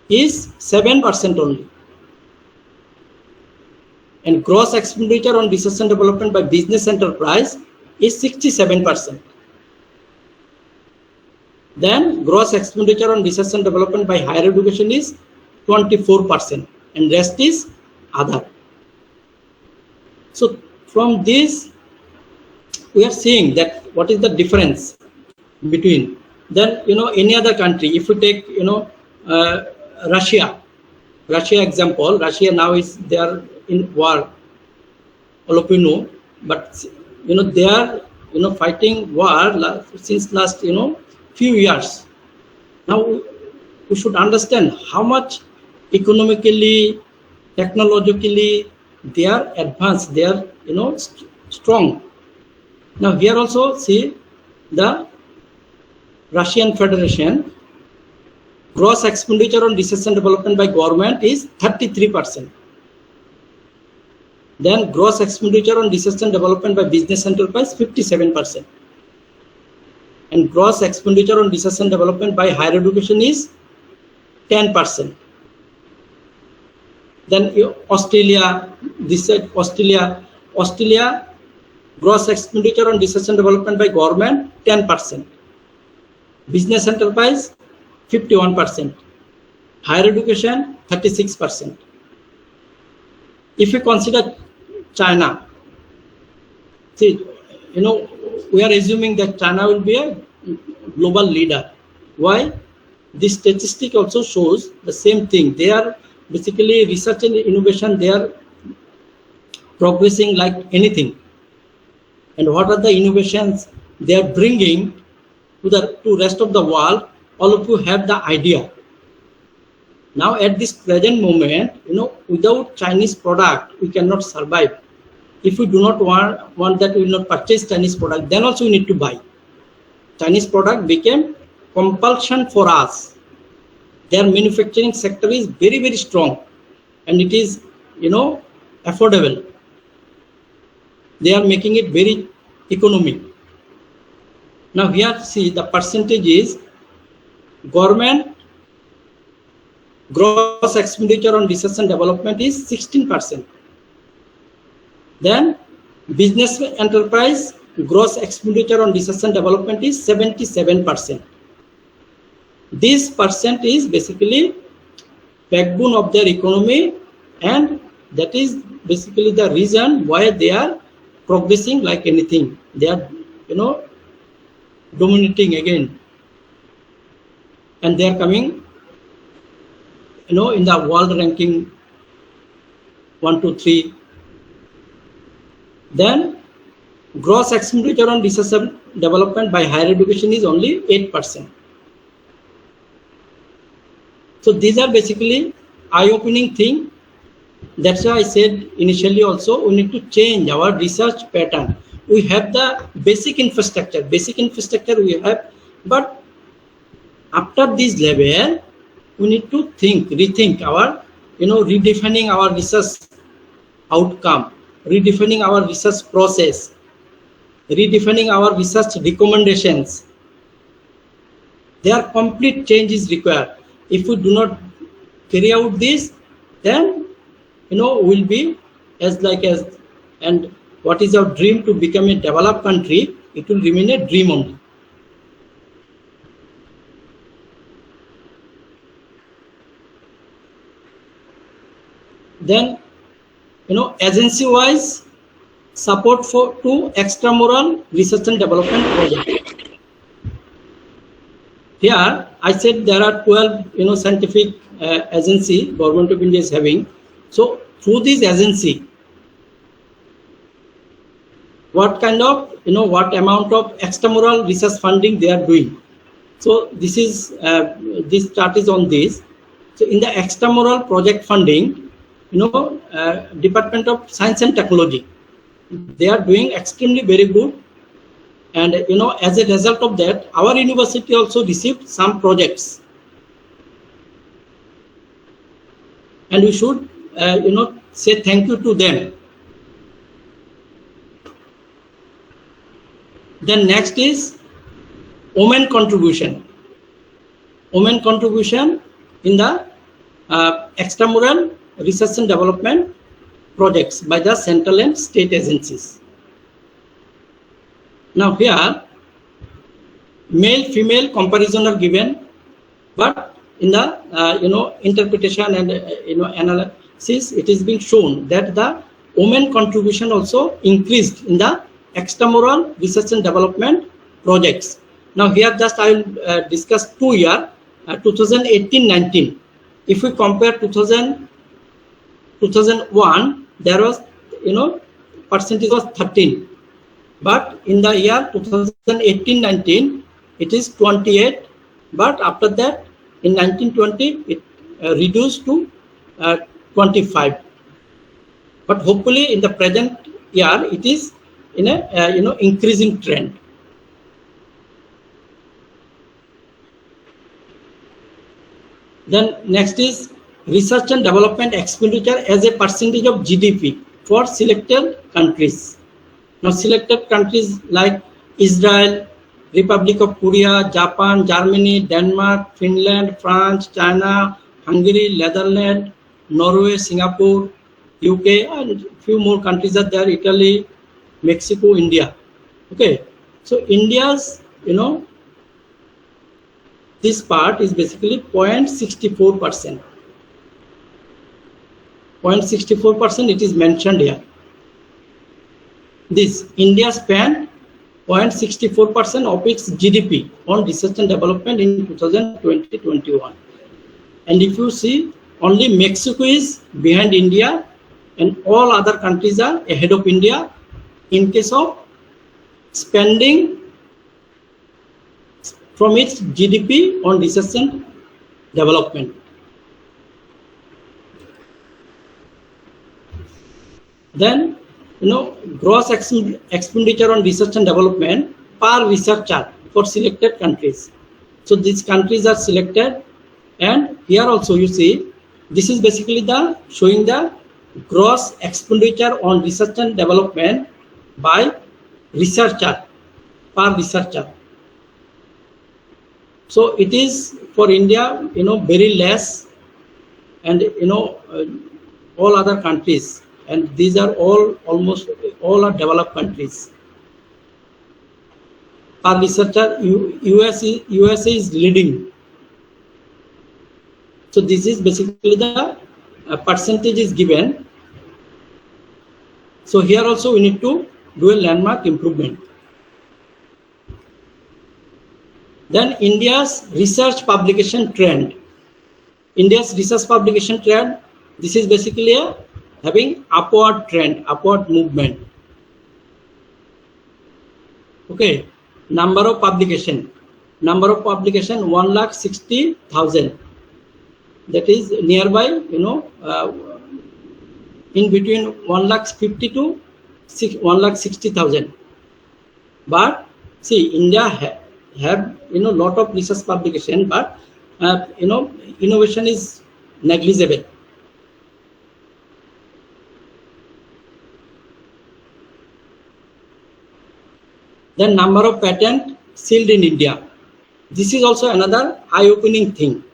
is 7% only, and gross expenditure on research and development by business enterprise is 67%. Then gross expenditure on research and development by higher education is 24%, and rest is other. So from this, we are seeing that what is the difference between then any other country. If we take Russia example, Russia now is there in war, all of you know, but they are fighting war since last few years. Now we should understand how much economically, technologically they are advanced, they are strong. Now here also see the Russian Federation gross expenditure on research and development by government is 33%. Then gross expenditure on research and development by business enterprise 57%. And gross expenditure on research and development by higher education is 10%. Then Australia, Australia gross expenditure on research and development by government 10%. Business enterprise 51%. Higher education 36%. If you consider China, see, we are assuming that China will be a global leader. Why? This statistic also shows the same thing. They are basically research and innovation, they are progressing like anything. And what are the innovations they are bringing to the rest of the world? All of you have the idea. Now at this present moment, without Chinese product, we cannot survive. If we do not want that, we will not purchase Chinese product, then also we need to buy. Chinese product became compulsion for us. Their manufacturing sector is very, very strong, and it is, affordable. They are making it very economic. Now here see the percentage is government gross expenditure on research and development is 16%. Then business enterprise gross expenditure on research and development is 77%. This percent is basically backbone of their economy, and that is basically the reason why they are progressing like anything. They are, dominating again, and they are coming, in the world ranking 1, 2, 3. Then gross expenditure on research and development by higher education is only 8%. So these are basically eye-opening thing. That's why I said initially also we need to change our research pattern. We have the basic infrastructure we have, but after this level, we need to rethink our, redefining our research outcome, redefining our research process, redefining our research recommendations. Their complete change is required. If we do not carry out this, then we'll be and what is our dream to become a developed country, it will remain a dream only. Then, agency wise support to extramural research and development projects. Here I said there are 12 scientific agency government of India is having. So through this agency, what kind of what amount of extramural research funding they are doing. So this is this chart is on this. So in the extramural project funding, Department of Science and Technology, they are doing extremely very good. And as a result of that, our university also received some projects, and we should say thank you to them. Then next is women contribution. Women contribution in the extramural research and development projects by the central and state agencies. Now here, male-female comparison are given, but in the interpretation and analysis, it is being shown that the women contribution also increased in the extramural research and development projects. Now here just I will discuss 2 years, 2018-19. If we compare 2001, there was percentage was 13. But in the year 2018-19, it is 28. But after that, in 1920, it reduced to 25. But hopefully, in the present year, it is in a increasing trend. Then next is research and development expenditure as a percentage of GDP for selected countries. Now selected countries like Israel, Republic of Korea, Japan, Germany, Denmark, Finland, France, China, Hungary, Netherlands, Norway, Singapore, UK, and few more countries are there, Italy, Mexico, India. Okay, so India's, this part is basically 0.64%. 0.64% it is mentioned here. This India spent 0.64% of its GDP on research and development in 2020-21. And if you see, only Mexico is behind India and all other countries are ahead of India in case of spending from its GDP on research and development. Then, gross expenditure on research and development per researcher for selected countries. So these countries are selected, and here also you see, this is basically showing the gross expenditure on research and development by researcher, per researcher. So it is for India, very less, and all other countries. And these are almost all are developed countries. Per researcher, USA is leading So this is basically the percentage is given. So here also we need to do a landmark improvement. Then India's research publication trend. India's research publication trend, this is basically having upward trend, upward movement. Okay, number of publication 1,60,000. That is nearby, in between 1,50,000 to 1,60,000. But see, India have lot of research publication, but innovation is negligible. Then number of patent sealed in India. This is also another eye-opening thing.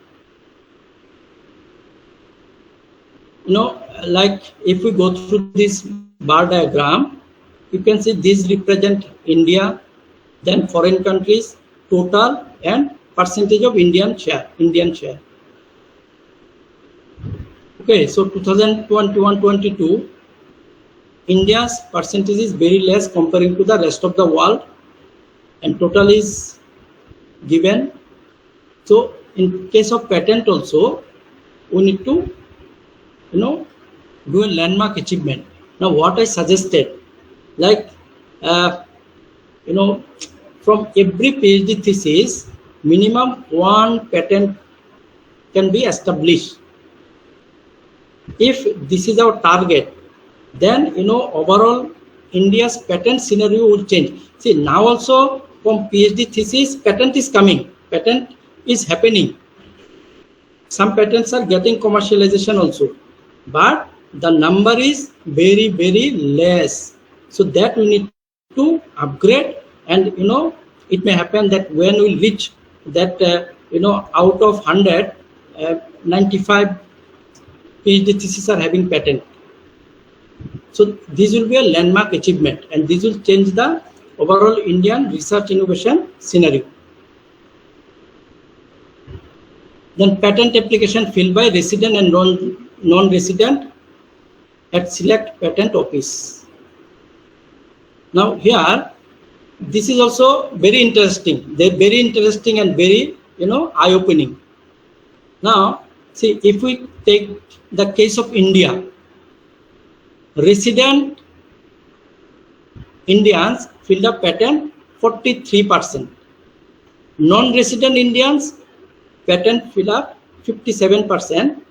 Like if we go through this bar diagram, you can see these represent India, then foreign countries, total and percentage of Indian share. Okay, so 2021-22, India's percentage is very less comparing to the rest of the world, and total is given. So in case of patent also, we need to do a landmark achievement. Now what I suggested, like from every PhD thesis, minimum one patent can be established. If this is our target, then overall India's patent scenario will change. See, now also from PhD thesis, patent is coming, patent is happening. Some patents are getting commercialization also, but the number is very, very less. So that we need to upgrade, and it may happen that when we reach that out of 100, 95 PhD theses are having patent. So this will be a landmark achievement, and this will change the overall Indian research innovation scenario. Then patent application filled by resident and non-resident at select patent office. Now here, this is also very interesting. They're very interesting and very eye-opening. Now see, if we take the case of India, resident Indians filled up patent 43%. Non-resident Indians patent fill up 57%,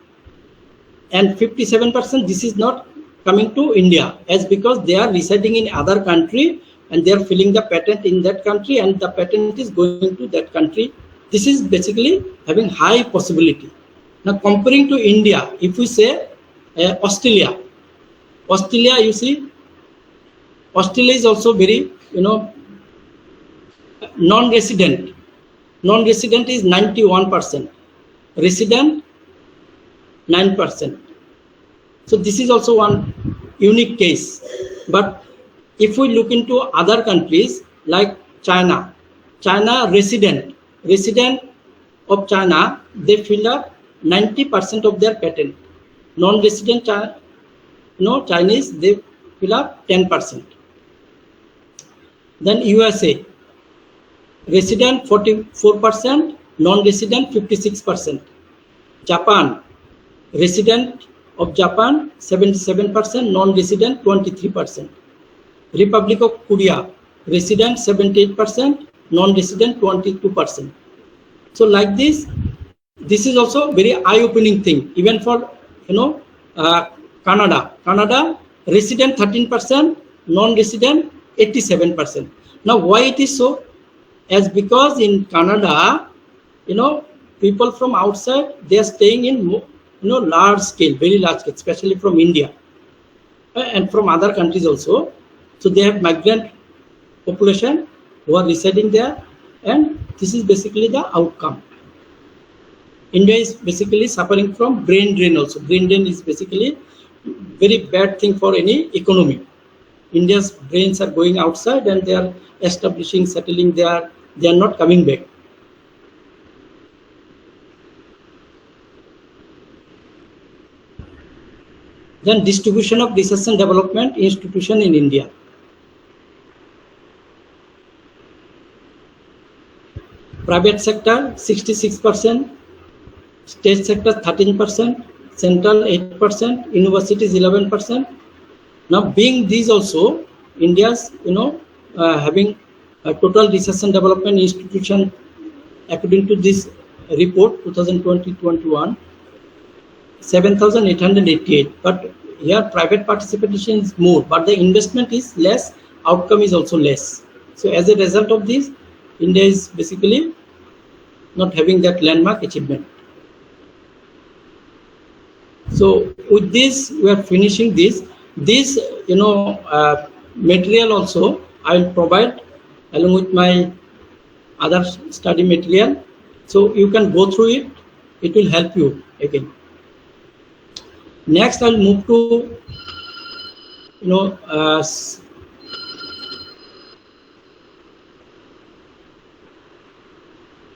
and 57% this is not coming to India, as because they are residing in other country and they are filling the patent in that country, and the patent is going to that country. This is basically having high possibility. Now comparing to India, if we say Australia, you see, Australia is also very non-resident is 91%, resident 9%. So this is also one unique case. But if we look into other countries like China, resident of China, they fill up 90% of their patent. Non-resident Chinese, they fill up 10%. Then USA, resident 44%, non-resident 56%. Japan, resident of Japan 77%, non-resident 23%. Republic of Korea, resident 78%, non-resident 22%. So like this is also very eye-opening thing. Even for Canada, resident 13%, non-resident 87%. Now why it is so? As because in Canada, people from outside, they are staying in large scale, very large scale, especially from India and from other countries also. So they have migrant population who are residing there, and this is basically the outcome. India is basically suffering from brain drain also. Brain drain is basically very bad thing for any economy. India's brains are going outside and they are establishing, settling there. They are not coming back. Then distribution of research and development institution in India. Private sector 66%, state sector 13%, central 8%, universities 11%. Now, being these also, India's having a total research and development institution according to this report 2020-21, 7,888. But here private participation is more, but the investment is less, outcome is also less. So as a result of this, India is basically not having that landmark achievement. So with this, we are finishing this. This material also I will provide along with my other study material. So you can go through it. It will help you again. Next, I'll move to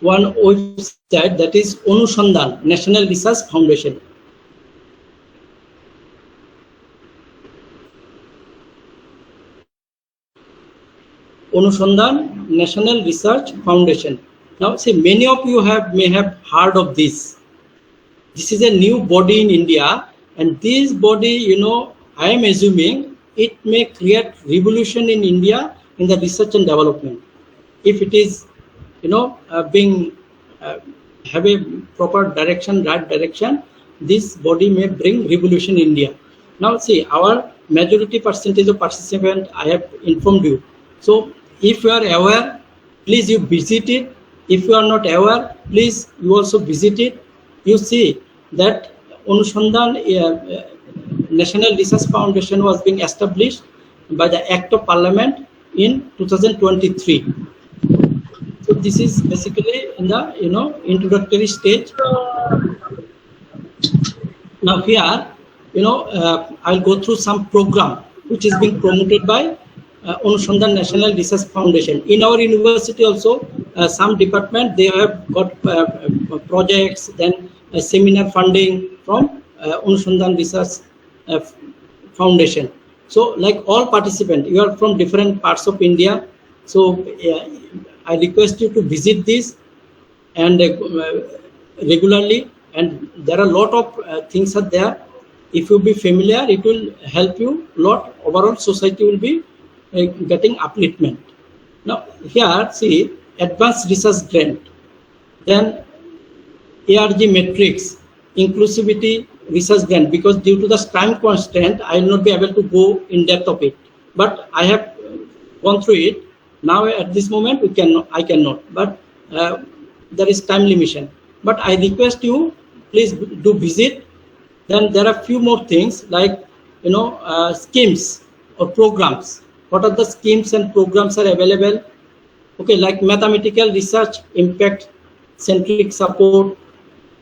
one website, that is Anusandhan National Research Foundation. Anusandhan National Research Foundation. Now, see, many of you may have heard of this. This is a new body in India, and this body, I am assuming it may create revolution in India in the research and development. If it is, have a proper direction, right direction, this body may bring revolution in India. Now, see, our majority percentage of participants, I have informed you. So, if you are aware, please you visit it. If you are not aware, please you also visit it. You see that Anusandhan National Research Foundation was being established by the Act of Parliament in 2023. So this is basically in the introductory stage. Now here, I'll go through some program which is being promoted by Anusandhan National Research Foundation. In our university also, some department, they have got projects, then seminar funding from Anusandhan Research Foundation. So like all participants, you are from different parts of India. So I request you to visit this and regularly, and there are a lot of things are there. If you be familiar, it will help you a lot. Overall society will be getting upliftment. Now here, see, advanced research grant, then ARG matrix, inclusivity research grant, because due to the time constraint, I will not be able to go in depth of it, but I have gone through it. Now at this moment I cannot, but there is time limitation. But I request you, please do visit. Then there are few more things like schemes or programs. What are the schemes and programs are available? Okay, like mathematical research, impact centric support.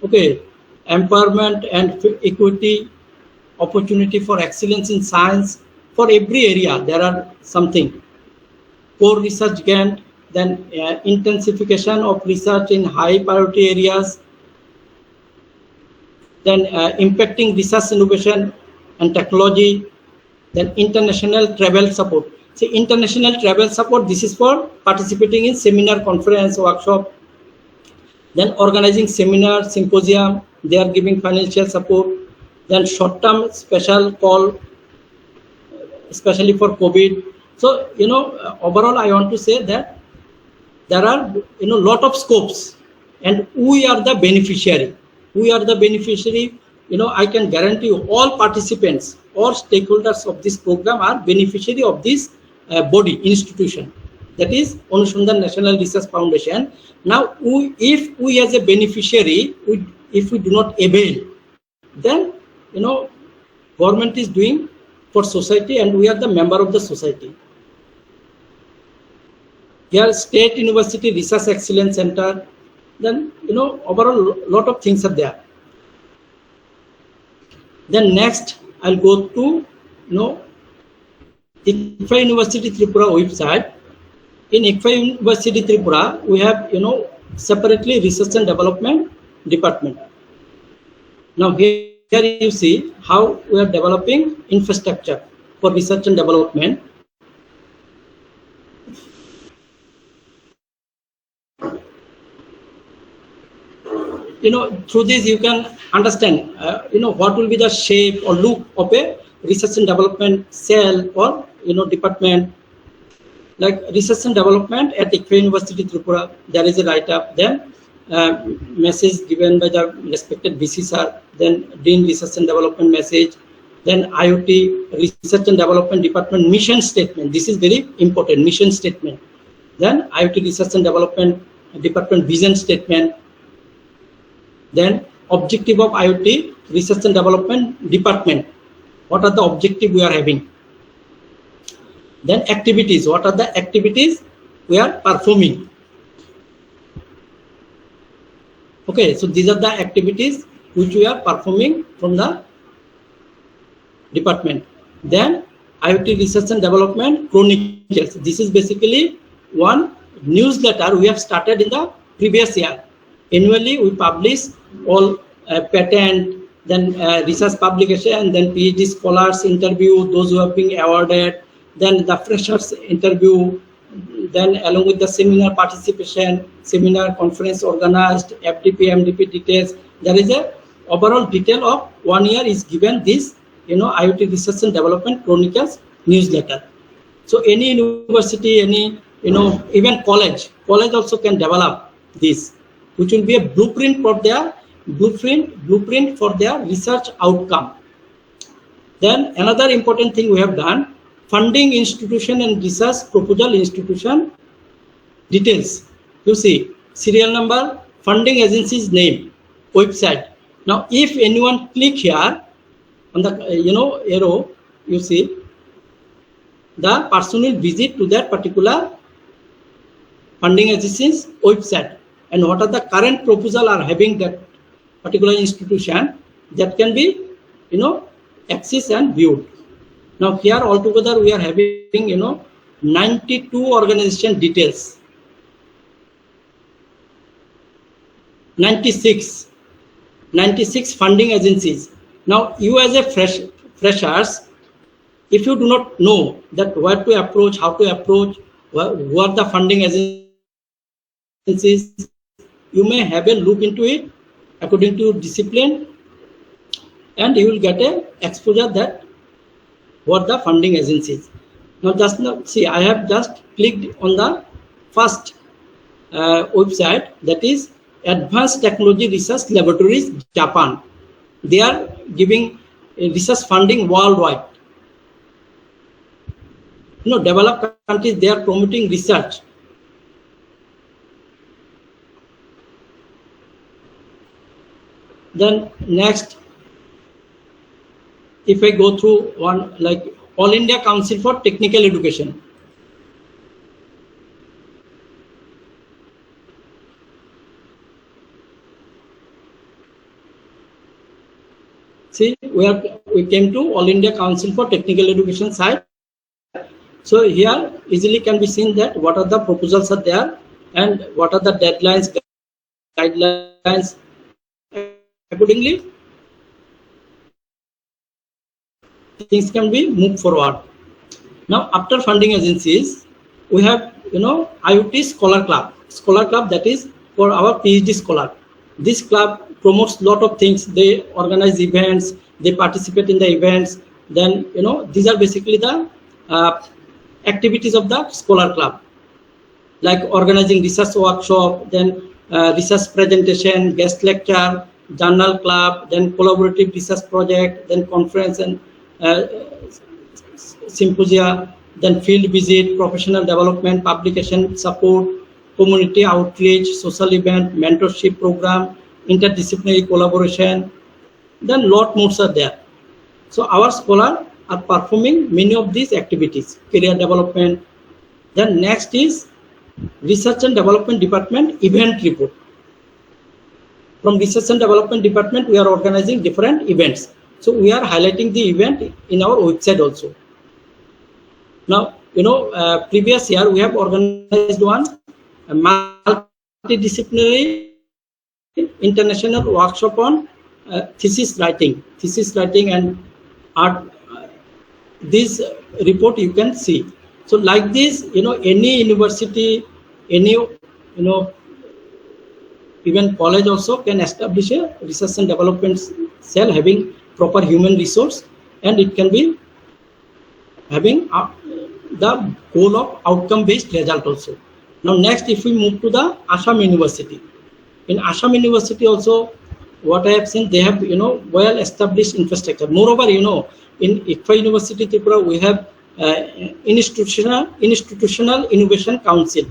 Okay, empowerment and equity, opportunity for excellence in science. For every area, there are something. Core research grant, then intensification of research in high priority areas, then impacting research innovation and technology, then international travel support. See, international travel support, this is for participating in seminar, conference, workshop, then organizing seminar, symposium, they are giving financial support, then short-term special call, especially for COVID. So, overall, I want to say that there are, lot of scopes, and we are the beneficiary. We are the beneficiary. I can guarantee you all participants, all stakeholders of this program are beneficiary of this body, institution. That is Anusandhan National Research Foundation. Now, if we as a beneficiary, if we do not avail, then, government is doing for society, and we are the member of the society. Here, State University Research Excellence Center, then, overall, lot of things are there. Then next, I'll go to, ICFA University Tripura website. In ICFA University Tripura, we have, separately research and development department. Now here you see how we are developing infrastructure for research and development. Through this you can understand, what will be the shape or look of a research and development cell or department. Like research and development at ICFA University Tripura, there is a write-up, then message given by the respected VC sir, then Dean Research and Development message, then IoT Research and Development Department mission statement. This is very important, mission statement. Then IoT Research and Development Department vision statement. Then objective of IoT Research and Development Department. What are the objectives we are having? Then activities. What are the activities we are performing? Okay, so these are the activities which we are performing from the department. Then IoT Research and Development Chronicles. This is basically one newsletter we have started in the previous year. Annually, we publish all patent, then research publication, then PhD scholars interview, those who have been awarded, then the freshers interview, then along with the seminar participation, seminar conference organized, FDP, MDP details. There is a overall detail of 1 year is given this, IoT Research and Development Chronicles newsletter. So any university, any, even college also can develop this, which will be a blueprint for their research outcome. Then another important thing we have done, funding institution and research proposal institution details. You see serial number, funding agency's name, website. Now if anyone click here on the arrow, you see the person will visit to that particular funding agency's website, and what are the current proposal are having that particular institution, that can be accessed and viewed. Now here altogether we are having 92 organization details, 96 funding agencies. Now you as a freshers, if you do not know that where to approach, how to approach, who are the funding agencies, you may have a look into it according to discipline, and you will get a exposure that what the funding agencies. Now see, I have just clicked on the first website, that is Advanced Technology Research Laboratories, Japan. They are giving research funding worldwide. Developed countries, they are promoting research. Then next, if I go through one, like All India Council for Technical Education. See, we came to All India Council for Technical Education site. So here easily can be seen that what are the proposals are there and what are the deadlines, guidelines. Accordingly, things can be moved forward. Now, after funding agencies, we have IoT Scholar Club. Scholar Club, that is for our PhD scholar. This club promotes lot of things. They organize events, they participate in the events. Then these are basically the activities of the Scholar Club, like organizing research workshop, then research presentation, guest lecture, journal club, then collaborative research project, then conference and symposia, then field visit, professional development, publication support, community outreach, social event, mentorship program, interdisciplinary collaboration, then lot more are there. So our scholars are performing many of these activities, career development. Then next is Research and Development Department event report. From Research and Development Department, we are organizing different events. So we are highlighting the event in our website also. Now, previous year we have organized one multidisciplinary international workshop on thesis writing. thesis writing and art. This report you can see. So like this, any university, any even college also can establish a research and development cell having proper human resource, and it can be having the goal of outcome based result also. Now next, if we move to the Assam University, in Assam University also, what I have seen, they have well established infrastructure. Moreover, in ICFA University Tripura, we have institutional innovation council,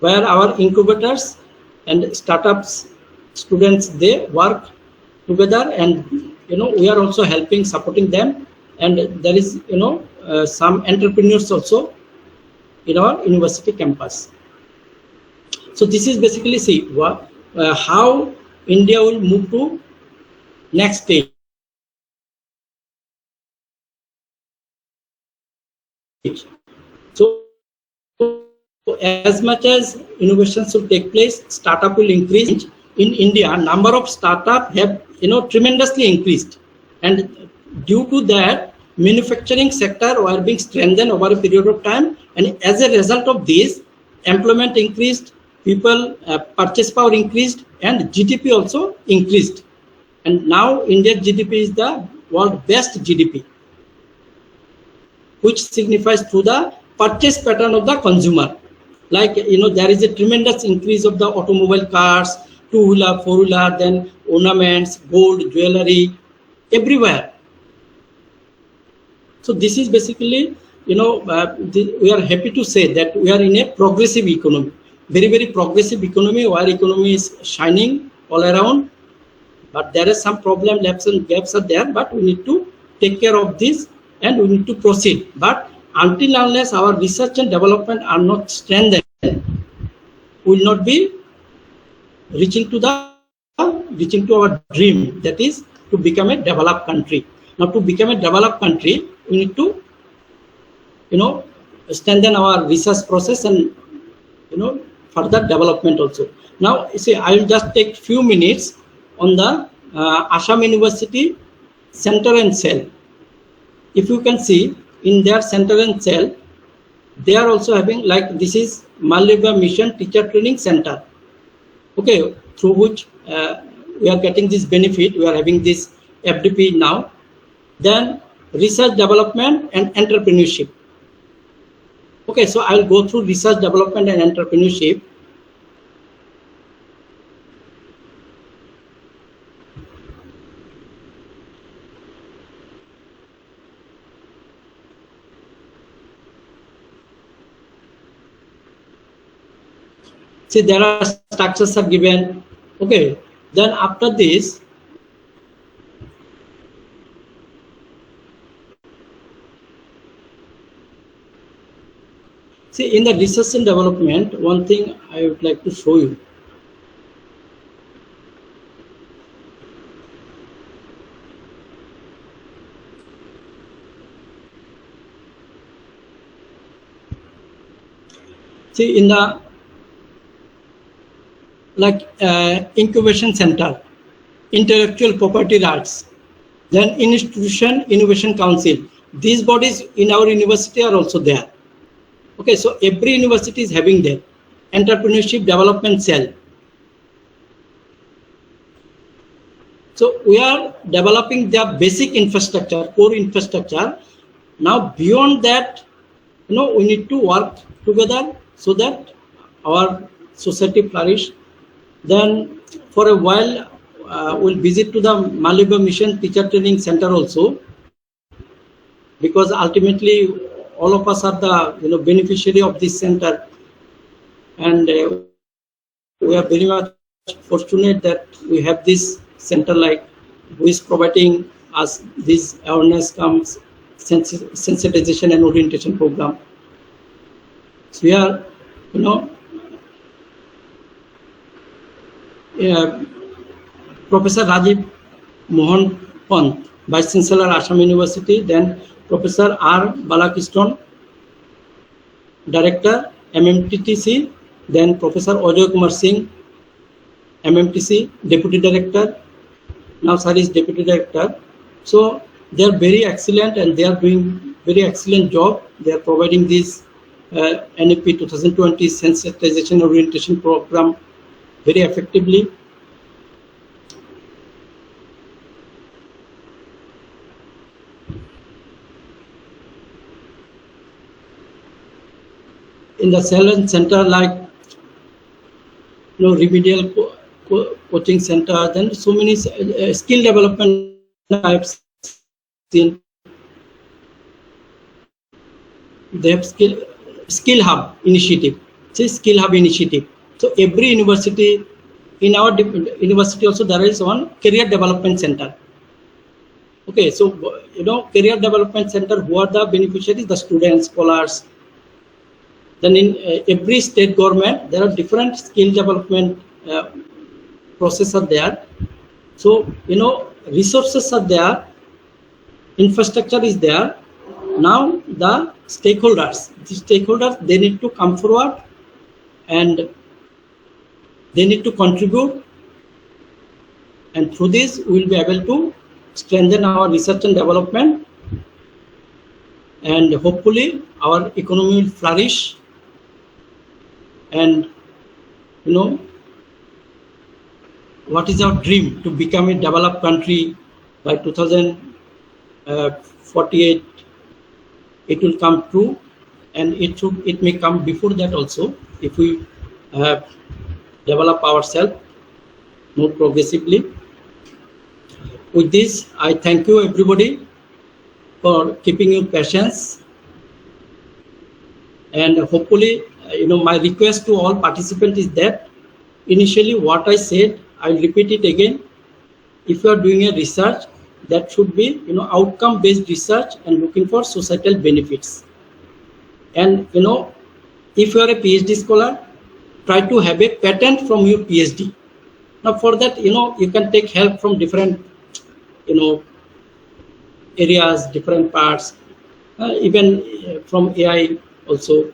where our incubators and startups students, they work together, and we are also helping, supporting them, and there is some entrepreneurs also in our university campus. So this is basically see how India will move to next stage. So as much as innovations will take place, startup will increase. In India, number of startup have tremendously increased, and due to that, manufacturing sector were being strengthened over a period of time, and as a result of this, employment increased, people purchase power increased, and GDP also increased. And now India's GDP is the world best GDP, which signifies through the purchase pattern of the consumer. Like there is a tremendous increase of the automobile, cars, two-wheeler, four-wheeler, then ornaments, gold, jewelry, everywhere. So this is basically, we are happy to say that we are in a progressive economy, very, very progressive economy, where economy is shining all around. But there is some problem, gaps are there, but we need to take care of this, and we need to proceed. But until unless our research and development are not strengthened, we will not be reaching to our dream, that is to become a developed country. Now, to become a developed country, we need to strengthen our research process and further development also. Now, see, I will just take few minutes on the Assam University Center and Cell. If you can see, in their center and cell, they are also having, like, this is Maldiva Mission Teacher Training Center, okay, through which we are getting this benefit. We are having this FDP now. Then research development and entrepreneurship. Okay, so I will go through research development and entrepreneurship. See, there are structures are given. Okay, then after this, see, in the research and development, one thing I would like to show you. See, in the incubation center, intellectual property rights, then institution innovation council. These bodies in our university are also there. Okay, so every university is having their entrepreneurship development cell. So we are developing the basic infrastructure, core infrastructure. Now beyond that, we need to work together so that our society flourish. Then for a while, we'll visit to the Maldiva Mission Teacher Training Center also, because ultimately all of us are the beneficiary of this center, and we are very much fortunate that we have this center, like, who is providing us this awareness comes sensitization and orientation program. So we are, Professor Rajiv Mohan Pant, Vice Chancellor, Assam University, then Professor R. Balakishnan, Director, MMTTC, then Professor Ajay Kumar Singh, MMTC, Deputy Director, Now sir is deputy director. So they are very excellent and they are doing very excellent job. They are providing this NEP 2020 sensitization orientation program very effectively. In the Salon Center, like remedial coaching center, then so many skill development I have seen. They have skill hub initiative. Skill hub initiative. So every university, in our university also there is one career development center. Okay, so career development center, who are the beneficiaries? The students, scholars. Then in every state government, there are different skill development processes are there. So, resources are there, infrastructure is there. Now the stakeholders, they need to come forward and they need to contribute. And through this, we will be able to strengthen our research and development. And hopefully our economy will flourish. And what is our dream? To become a developed country by 2048. It will come true, and it may come before that also if we develop ourselves more progressively. With this, I thank you everybody for keeping your patience, and hopefully my request to all participants is that initially what I said, I'll repeat it again. If you are doing a research, that should be outcome based research and looking for societal benefits. And if you are a PhD scholar, try to have a patent from your PhD. Now for that you can take help from different areas, different parts, even from AI also.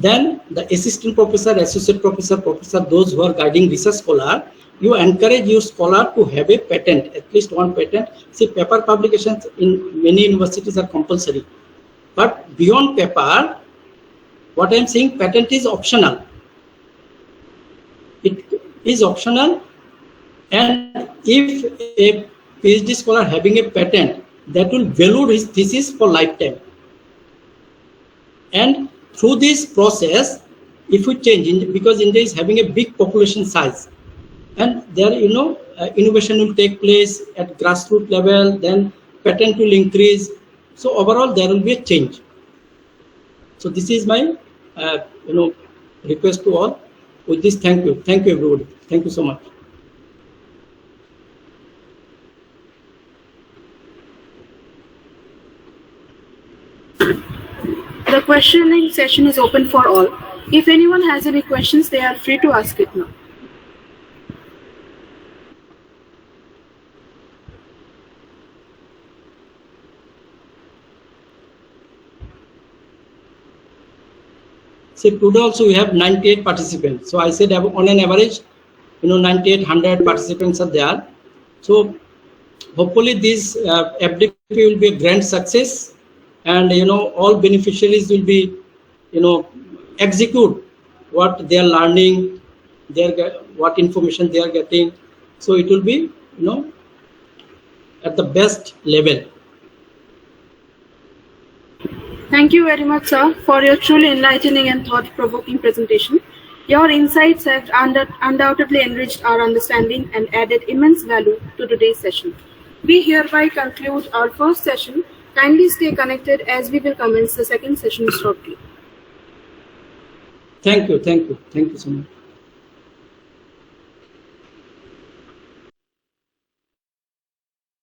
Then the assistant professor, associate professor, those who are guiding research scholar, you encourage your scholar to have a patent, at least one patent. See, paper publications in many universities are compulsory. But beyond paper, what I am saying, patent is optional. It is optional. And if a PhD scholar having a patent, that will value his thesis for lifetime. And through this process, if we change, because India is having a big population size, and there innovation will take place at grassroots level, then patent will increase. So overall there will be a change. So this is my request to all. With this, thank you everybody. Thank you so much. The questioning session is open for all. If anyone has any questions, they are free to ask it now. See, today also we have 98 participants. So I said on an average, 98, 100 participants are there. So hopefully this FDP will be a grand success, and all beneficiaries will be execute what they are learning, what information they are getting. So it will be at the best level. Thank you very much, sir, for your truly enlightening and thought-provoking presentation. Your insights have undoubtedly enriched our understanding and added immense value to today's session. We hereby conclude our first session. Kindly stay connected as we will commence the second session shortly. Thank you so much.